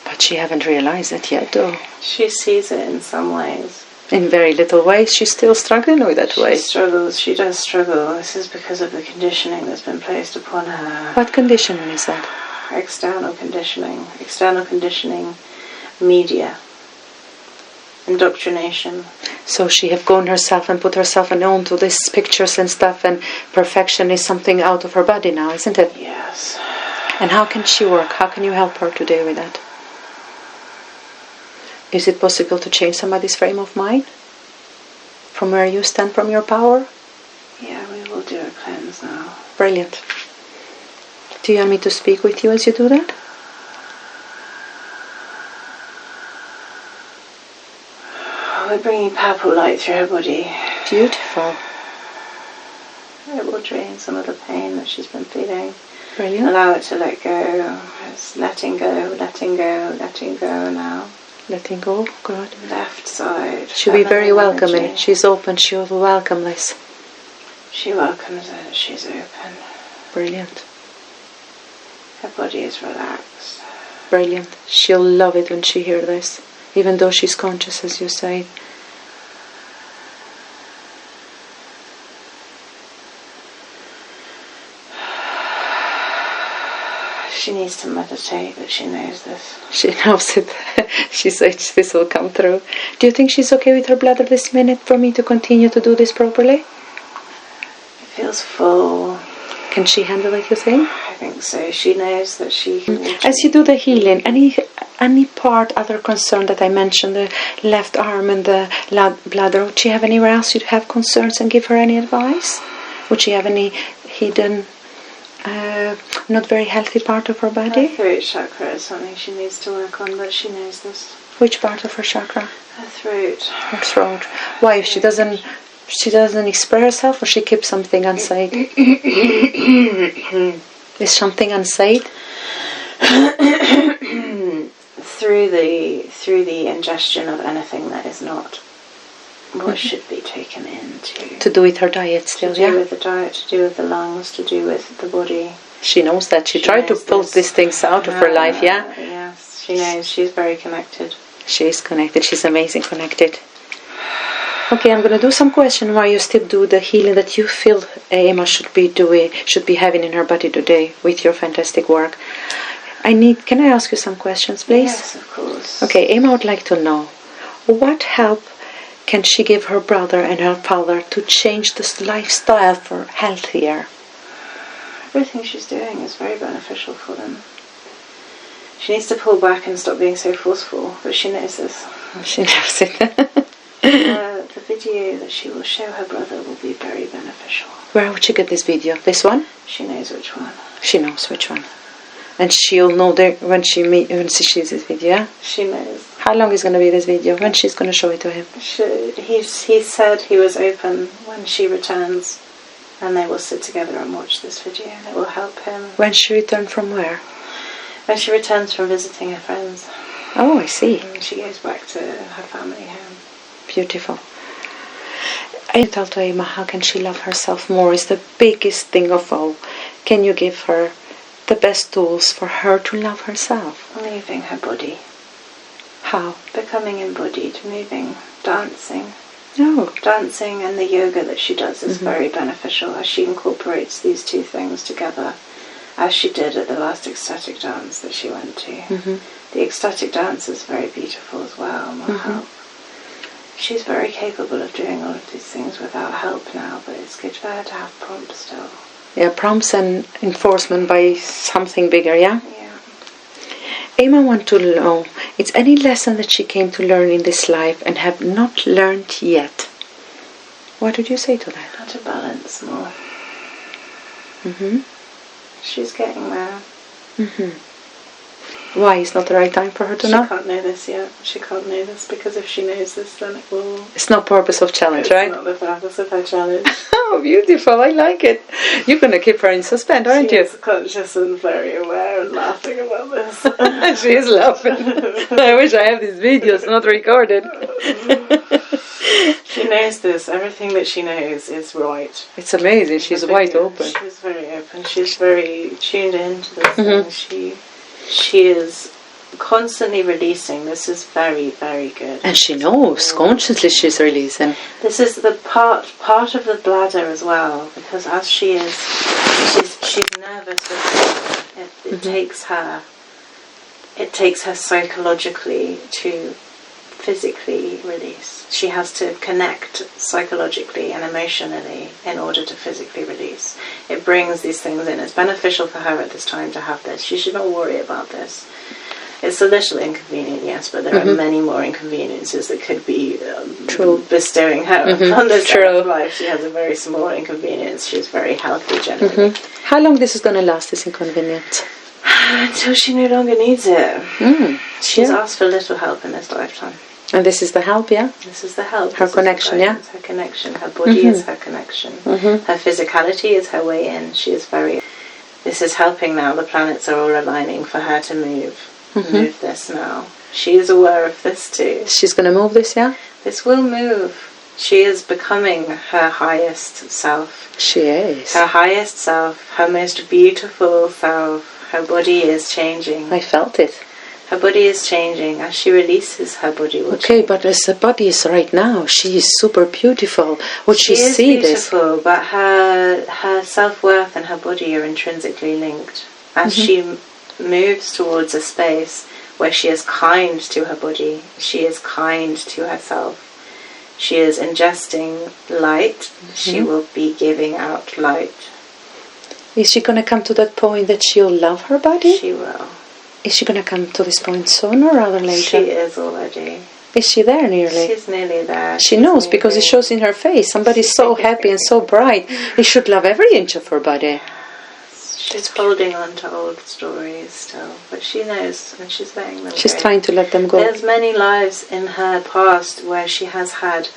But she haven't realized it yet, though. She sees it in some ways. In very little ways. She's still struggling with that way. She struggles. She does struggle. This is because of the conditioning that's been placed upon her. What conditioning is that? External conditioning. External conditioning. Media. Indoctrination. So she have gone herself and put herself on to these pictures and stuff, and perfection is something out of her body now, isn't it? Yes. And how can she work? How can you help her today with that? Is it possible to change somebody's frame of mind? From where you stand, from your power? Yeah, we will do a cleanse now. Brilliant. Do you want me to speak with you as you do that? We're bringing purple light through her body. Beautiful. It will drain some of the pain that she's been feeling. Brilliant. Allow it to let go. It's letting go, letting go, letting go now. Letting go, good. Left side. She'll be very welcoming. She's open, she'll welcome this. She welcomes it, she's open. Brilliant. Her body is relaxed. Brilliant. She'll love it when she hears this. Even though she's conscious, as you say. She needs to meditate, but she knows this. She knows it. She says this will come through. Do you think she's okay with her bladder this minute for me to continue to do this properly? It feels full. Can she handle it, you think? I think so. She knows that she can... As you do the healing, any part, other concern that I mentioned, the left arm and the bladder, would she have anywhere else you'd have concerns and give her any advice? Would she have any hidden, not very healthy part of her body? Her throat chakra is something she needs to work on, but she knows this. Which part of her chakra? Her throat. Her throat. Why, if she doesn't She doesn't express herself, or she keeps something unsaid? Is something unsaid? through the ingestion of anything that is not what should be taken in to do with her diet still, to do with the diet, to do with the lungs, to do with the body. She knows that. She tried to pull these things out of her life, yeah? Yes, she knows. She's very connected. She is connected. She's amazing connected. Okay, I'm going to do some question while you still do the healing that you feel Emma should be having in her body today with your fantastic work. Can I ask you some questions, please? Yes, of course. Okay, Emma would like to know, what help can she give her brother and her father to change this lifestyle for healthier? Everything she's doing is very beneficial for them. She needs to pull back and stop being so forceful, but she knows this. She knows it. The video that she will show her brother will be very beneficial. Where would she get this video? This one? She knows which one. She knows which one. And she'll know when she sees this video, yeah? She knows. How long is going to be this video? When she's going to show it to him? He said he was open when she returns, and they will sit together and watch this video, and it will help him. When she returned from where? When she returns from visiting her friends. Oh, I see. And she goes back to her family home. Beautiful. I tell to Emma, how can she love herself more? Is the biggest thing of all. Can you give her the best tools for her to love herself? Leaving her body. How? Becoming embodied, moving, dancing. Oh. Dancing and the yoga that she does is very beneficial as she incorporates these two things together, as she did at the last ecstatic dance that she went to. The ecstatic dance is very beautiful as well and will help. She's very capable of doing all of these things without help now, but it's good for her to have prompts still. Yeah, prompts and enforcement by something bigger, yeah? Yeah. Emma wants to know, it's any lesson that she came to learn in this life and have not learned yet. What would you say to that? How to balance more. Mm-hmm. She's getting there. Mm-hmm. Why? It's not the right time for her to know? She can't know this yet. She can't know this because if she knows this, then it will... It's not purpose of challenge, right? It's not the purpose of her challenge. Oh, beautiful. I like it. You're going to keep her in suspense, aren't you? She is conscious and very aware and laughing about this. She is laughing. I wish I have these videos not recorded. She knows this. Everything that she knows is right. It's amazing. She's wide open. She's very open. She's very tuned into this thing. She is constantly releasing. This is very, very good. And she knows. Consciously she's releasing. This is the part of the bladder as well, because as she's nervous with it. It takes her psychologically to physically release. She has to connect psychologically and emotionally in order to physically release. It brings these things in. It's beneficial for her at this time to have this. She should not worry about this. It's a little inconvenient, yes, but there are many more inconveniences that could be bestowing her on this life. She has a very small inconvenience. She's very healthy generally. How long this is going to last, this inconvenience? Until she no longer needs it. She's asked for little help in this lifetime. And this is the help, yeah? This is the help. Her connection, yeah? Her connection. Her body is her connection. Her physicality is her way in. She is very... This is helping now. The planets are all aligning for her to move. Move this now. She is aware of this too. She's going to move this, yeah? This will move. She is becoming her highest self. She is. Her highest self. Her most beautiful self. Her body is changing. I felt it. Her body is changing. As she releases, her body will change. But as the body is right now, she is super beautiful. Would she is see beautiful, this? But her self-worth and her body are intrinsically linked. As she moves towards a space where she is kind to her body, she is kind to herself, she is ingesting light, she will be giving out light. Is she going to come to that point that she'll love her body? She will. Is she going to come to this point sooner or rather later? She is already. Is she there nearly? She's nearly there. She knows because it shows in her face. Somebody's so happy and so bright. He should love every inch of her body. She's holding on to old stories still, but she knows and she's letting them go. She's trying to let them go. There's many lives in her past where she has had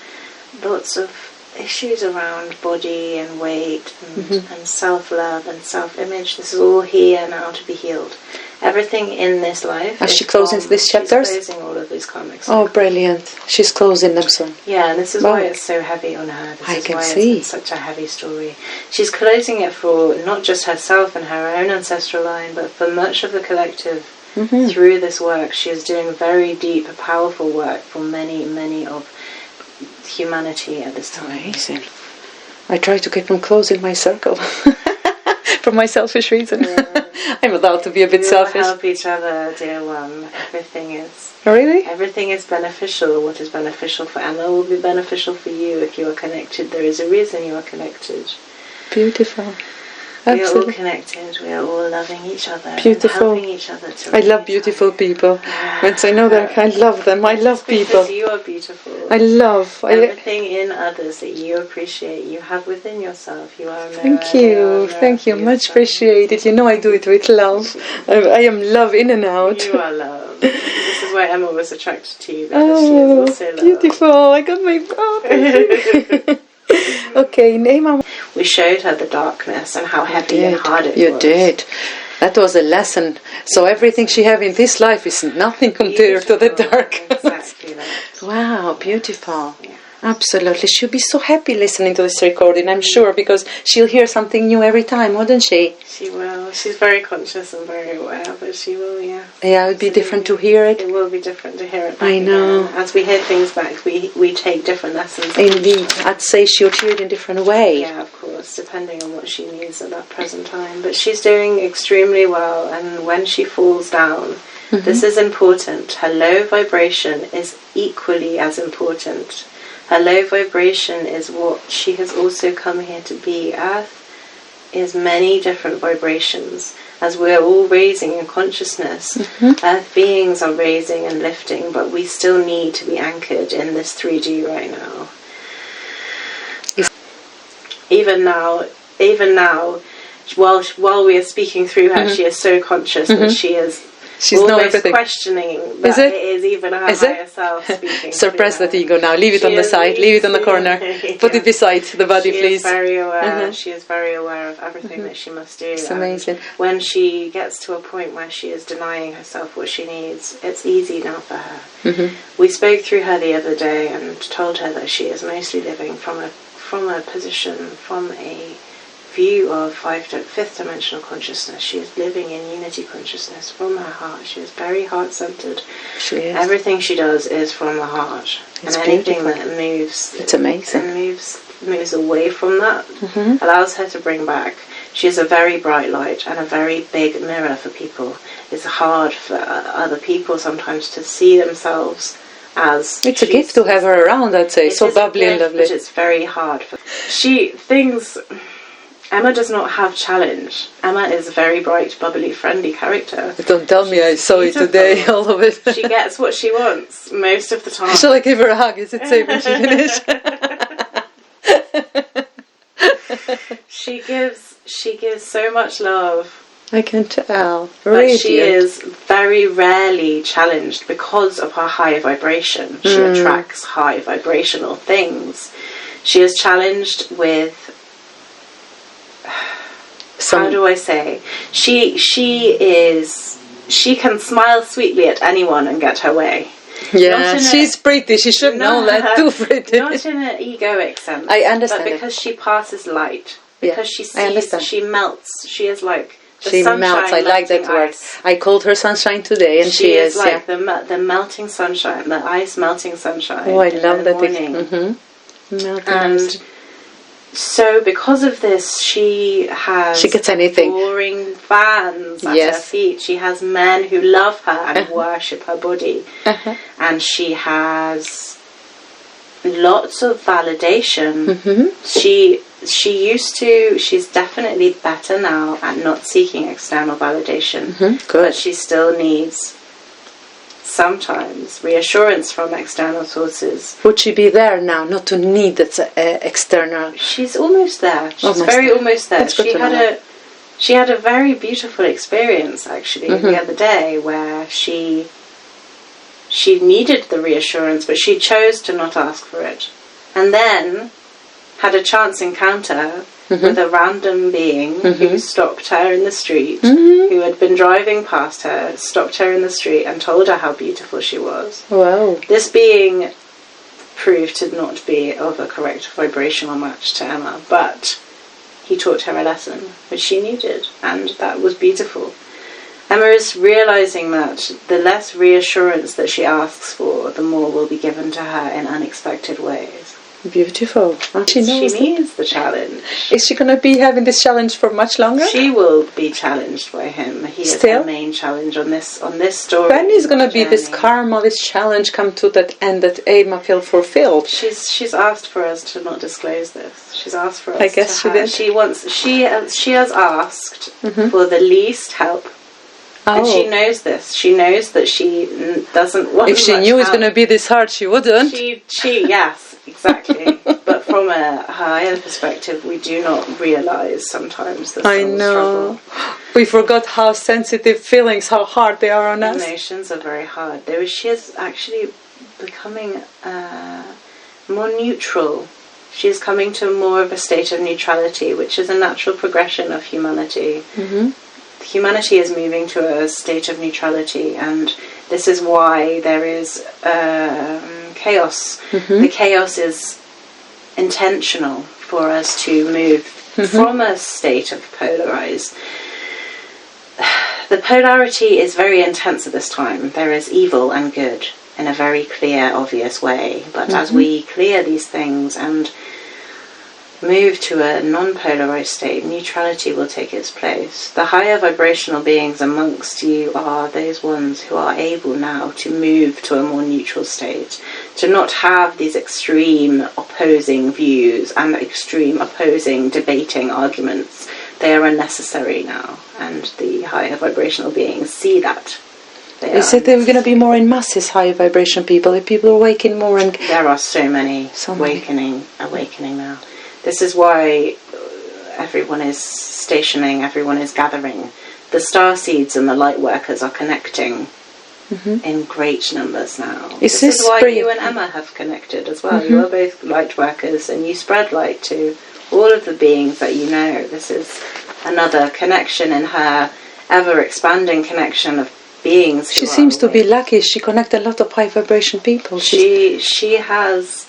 lots of issues around body and weight and self-love and self-image. This is all here now to be healed. Everything in this life. Is she closing these chapters? She's closing all of these karmic Oh, brilliant. She's closing them soon. Yeah, and this is why it's so heavy on her. This is why it's such a heavy story. She's closing it for not just herself and her own ancestral line, but for much of the collective. Through this work, she is doing very deep, powerful work for many, many of humanity at this time. Amazing. I try to keep them close in my circle. For my selfish reason. Yeah. I'm allowed to be a bit selfish. We help each other, dear one. Everything is... Really? Everything is beneficial. What is beneficial for Emma will be beneficial for you if you are connected. There is a reason you are connected. Beautiful. Absolutely. We are all connected. We are all loving each other. Beautiful. And helping each other to I love beautiful people. Once I know that, I love them. I love people. Because you are beautiful. I love everything in others that you appreciate. You have within yourself. You are a mirror. Thank you. Thank you. Much appreciated. You know I do it with love. I am love in and out. You are love. This is why Emma was attracted to you. Because she is also love. Beautiful. I got my... Oh, thank you. Okay, name. We showed her the darkness and how heavy and hard it was. You did. That was a lesson. So everything she have in this life is nothing compared to the dark. Exactly that. Wow, beautiful. Yeah. Absolutely. She'll be so happy listening to this recording, I'm sure, because she'll hear something new every time, wouldn't she? She will. She's very conscious and very aware, but she will, yeah. Yeah, it would be different to hear it. It will be different to hear it back. I know. Again. As we hear things back, we take different lessons. Indeed. I'd say she'll hear it in a different way. Yeah, of course, depending on what she needs at that present time. But she's doing extremely well, and when she falls down, this is important. Her low vibration is equally as important. Her low vibration is what she has also come here to be. Earth is many different vibrations. As we are all raising in consciousness, Earth beings are raising and lifting, but we still need to be anchored in this 3D right now. Even now, while we are speaking through her, she is so conscious that she is... She's almost questioning that it is even her higher self speaking. Suppress that ego now. Leave it on the side. Leave it on the corner. Put it beside the body, please. She is very aware. She is very aware of everything that she must do. It's amazing. When she gets to a point where she is denying herself what she needs, it's easy now for her. We spoke through her the other day and told her that she is mostly living from a position, from a view of fifth dimensional consciousness. She is living in unity consciousness from her heart. She is very heart-centered. She is. Everything she does is from the heart. It's and anything beautiful. that moves, it's amazing. And moves away from that, allows her to bring back. She is a very bright light and a very big mirror for people. It's hard for other people sometimes to see themselves as... It's a gift to have her around, I'd say. So bubbly and lovely. But it's very hard. Emma does not have challenge. Emma is a very bright, bubbly, friendly character. Don't tell me I saw it today, all of it. She gets what she wants most of the time. Shall I give her a hug? Is it safe when she finishes? She gives so much love. I can tell. But she is very rarely challenged because of her high vibration. She attracts high vibrational things. She is challenged with... How do I say? She can smile sweetly at anyone and get her way. Yeah, she's pretty. She should know that. Too pretty. Not in an egoic sense. I understand. But because she passes light. Because she sees. I understand. She melts. She is like the she sunshine. Melts. I like that word. Ice. I called her sunshine today, and she is like the melting sunshine, the ice melting sunshine. Oh, I love that. And so because of this, she gets anything. Adoring fans at her feet. She has men who love her and worship her body. And she has lots of validation. She's definitely better now at not seeking external validation. Good. But she still needs sometimes reassurance from external sources. Would she be there now, not to need that external? She's almost there. She's almost there. She had a very beautiful experience actually the other day where she needed the reassurance, but she chose to not ask for it. And then had a chance encounter with a random being who stopped her in the street, who had been driving past her, stopped her in the street and told her how beautiful she was. Wow. This being proved to not be of a correct vibrational match to Emma, but he taught her a lesson which she needed, and that was beautiful. Emma is realising that the less reassurance that she asks for, the more will be given to her in unexpected ways. Beautiful. And she knows she needs the challenge. Is she going to be having this challenge for much longer? She will be challenged by him. He is the main challenge on this story. When is going to be this karma, this challenge come to that end that Emma feel fulfilled? She's asked for us to not disclose this. She's asked for us. I guess she did. She has asked for the least help. Oh. And she knows this. She knows that she doesn't want. If she knew it's going to be this hard, she wouldn't. Yes, exactly. But from a higher perspective, we do not realise sometimes the I know. Struggle. We forgot how sensitive feelings, how hard they are on us. Emotions are very hard. She is actually becoming more neutral. She is coming to more of a state of neutrality, which is a natural progression of humanity. Humanity is moving to a state of neutrality, and this is why there is chaos. The chaos is intentional for us to move from a state of polarized. The polarity is very intense at this time. There is evil and good in a very clear, obvious way. But as we clear these things and move to a non-polarized state, neutrality will take its place. The higher vibrational beings amongst you are those ones who are able now to move to a more neutral state, to not have these extreme opposing views and extreme opposing debating arguments. They are unnecessary now, and the higher vibrational beings see that. Is it they're going to be more in masses, high vibration people? If people awaken more and... There are so many awakening now. This is why everyone is stationing, everyone is gathering. The star seeds and the light workers are connecting in great numbers now. This is why you and Emma have connected as well. You are both light workers and you spread light to all of the beings that you know. This is another connection in her ever-expanding connection of beings. She seems to be lucky. She connects a lot of high vibration people. She has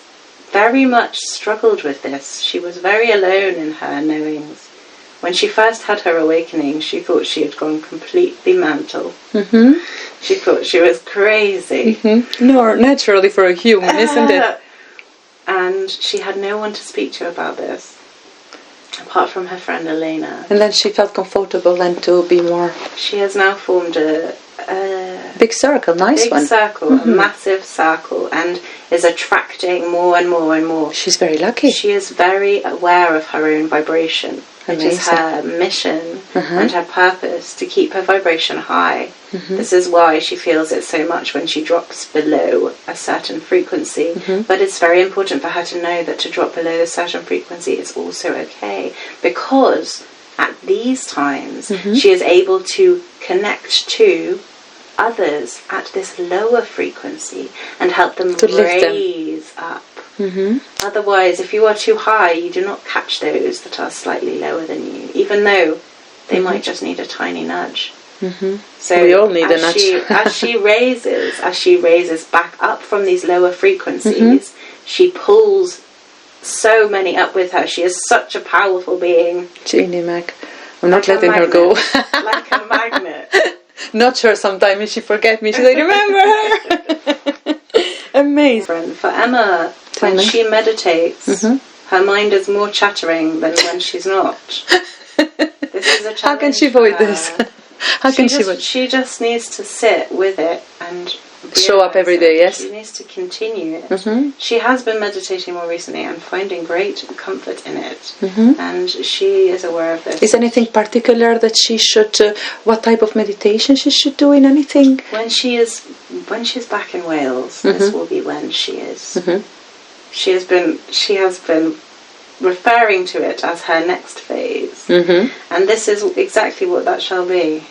very much struggled with this. She was very alone in her knowings. When she first had her awakening, she thought she had gone completely mental. She thought she was crazy. No, naturally for a human, isn't it? And she had no one to speak to about this, apart from her friend Elena. And then she felt comfortable and to be more... She has now formed a big circle, nice one. Big circle, a massive circle, and is attracting more and more and more. She's very lucky. She is very aware of her own vibration. Amazing. It is her mission and her purpose to keep her vibration high. This is why she feels it so much when she drops below a certain frequency. But it's very important for her to know that to drop below a certain frequency is also okay, because at these times she is able to connect to others at this lower frequency and help them to raise up. Otherwise, if you are too high, you do not catch those that are slightly lower than you, even though they might just need a tiny nudge. So we all need a nudge. as she raises back up from these lower frequencies, she pulls so many up with her. She is such a powerful being. Jeannie Mac. I'm not letting her go. Like a magnet. Not sure sometimes she forget me. She's like, remember her? Amazing. For Emma, when she meditates, her mind is more chattering than when she's not. This is a challenge. How can she avoid this? She just needs to sit with it and show up every day, yes? She needs to continue it. She has been meditating more recently and finding great comfort in it. And she is aware of this. Is anything particular that she should, what type of meditation she should do in anything? When she's back in Wales, this will be when she is. She has been referring to it as her next phase. And this is exactly what that shall be.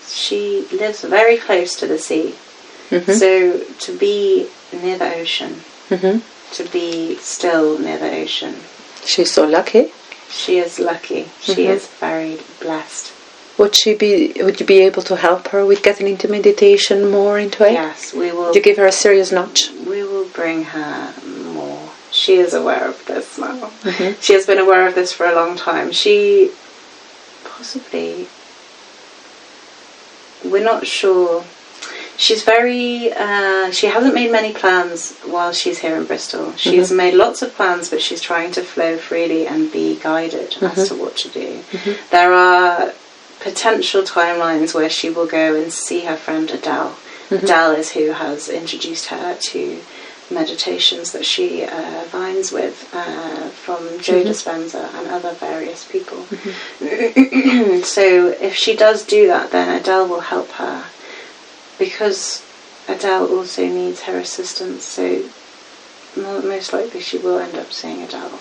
She lives very close to the sea. So to be near the ocean, to be still near the ocean. She's so lucky. She is lucky. She is very blessed. Would you be able to help her with getting into meditation more into it? Yes, we will. Would you give her a serious nudge? We will bring her more. She is aware of this now. She has been aware of this for a long time. She possibly, we're not sure. She's very, she hasn't made many plans while she's here in Bristol. She's made lots of plans, but she's trying to flow freely and be guided as to what to do. There are potential timelines where she will go and see her friend Adele. Adele is who has introduced her to meditations that she vines with from Joe Dispenza and other various people. So if she does do that, then Adele will help her, because Adele also needs her assistance, so most likely she will end up seeing Adele.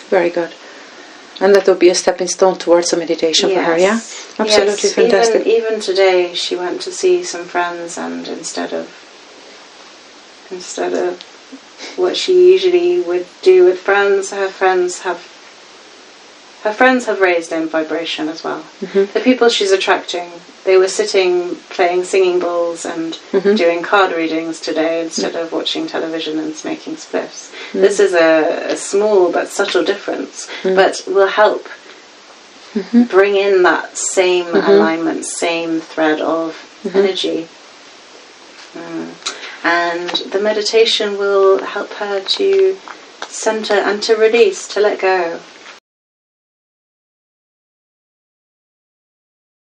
Very good. And that will be a stepping stone towards a meditation for her, yeah? Absolutely fantastic. Even today she went to see some friends, and instead of what she usually would do with friends, her friends have raised in vibration as well. The people she's attracting, they were sitting playing singing bowls and doing card readings today instead of watching television and smoking spliffs. This is a small but subtle difference, but will help bring in that same alignment, same thread of energy. And the meditation will help her to center and to release, to let go.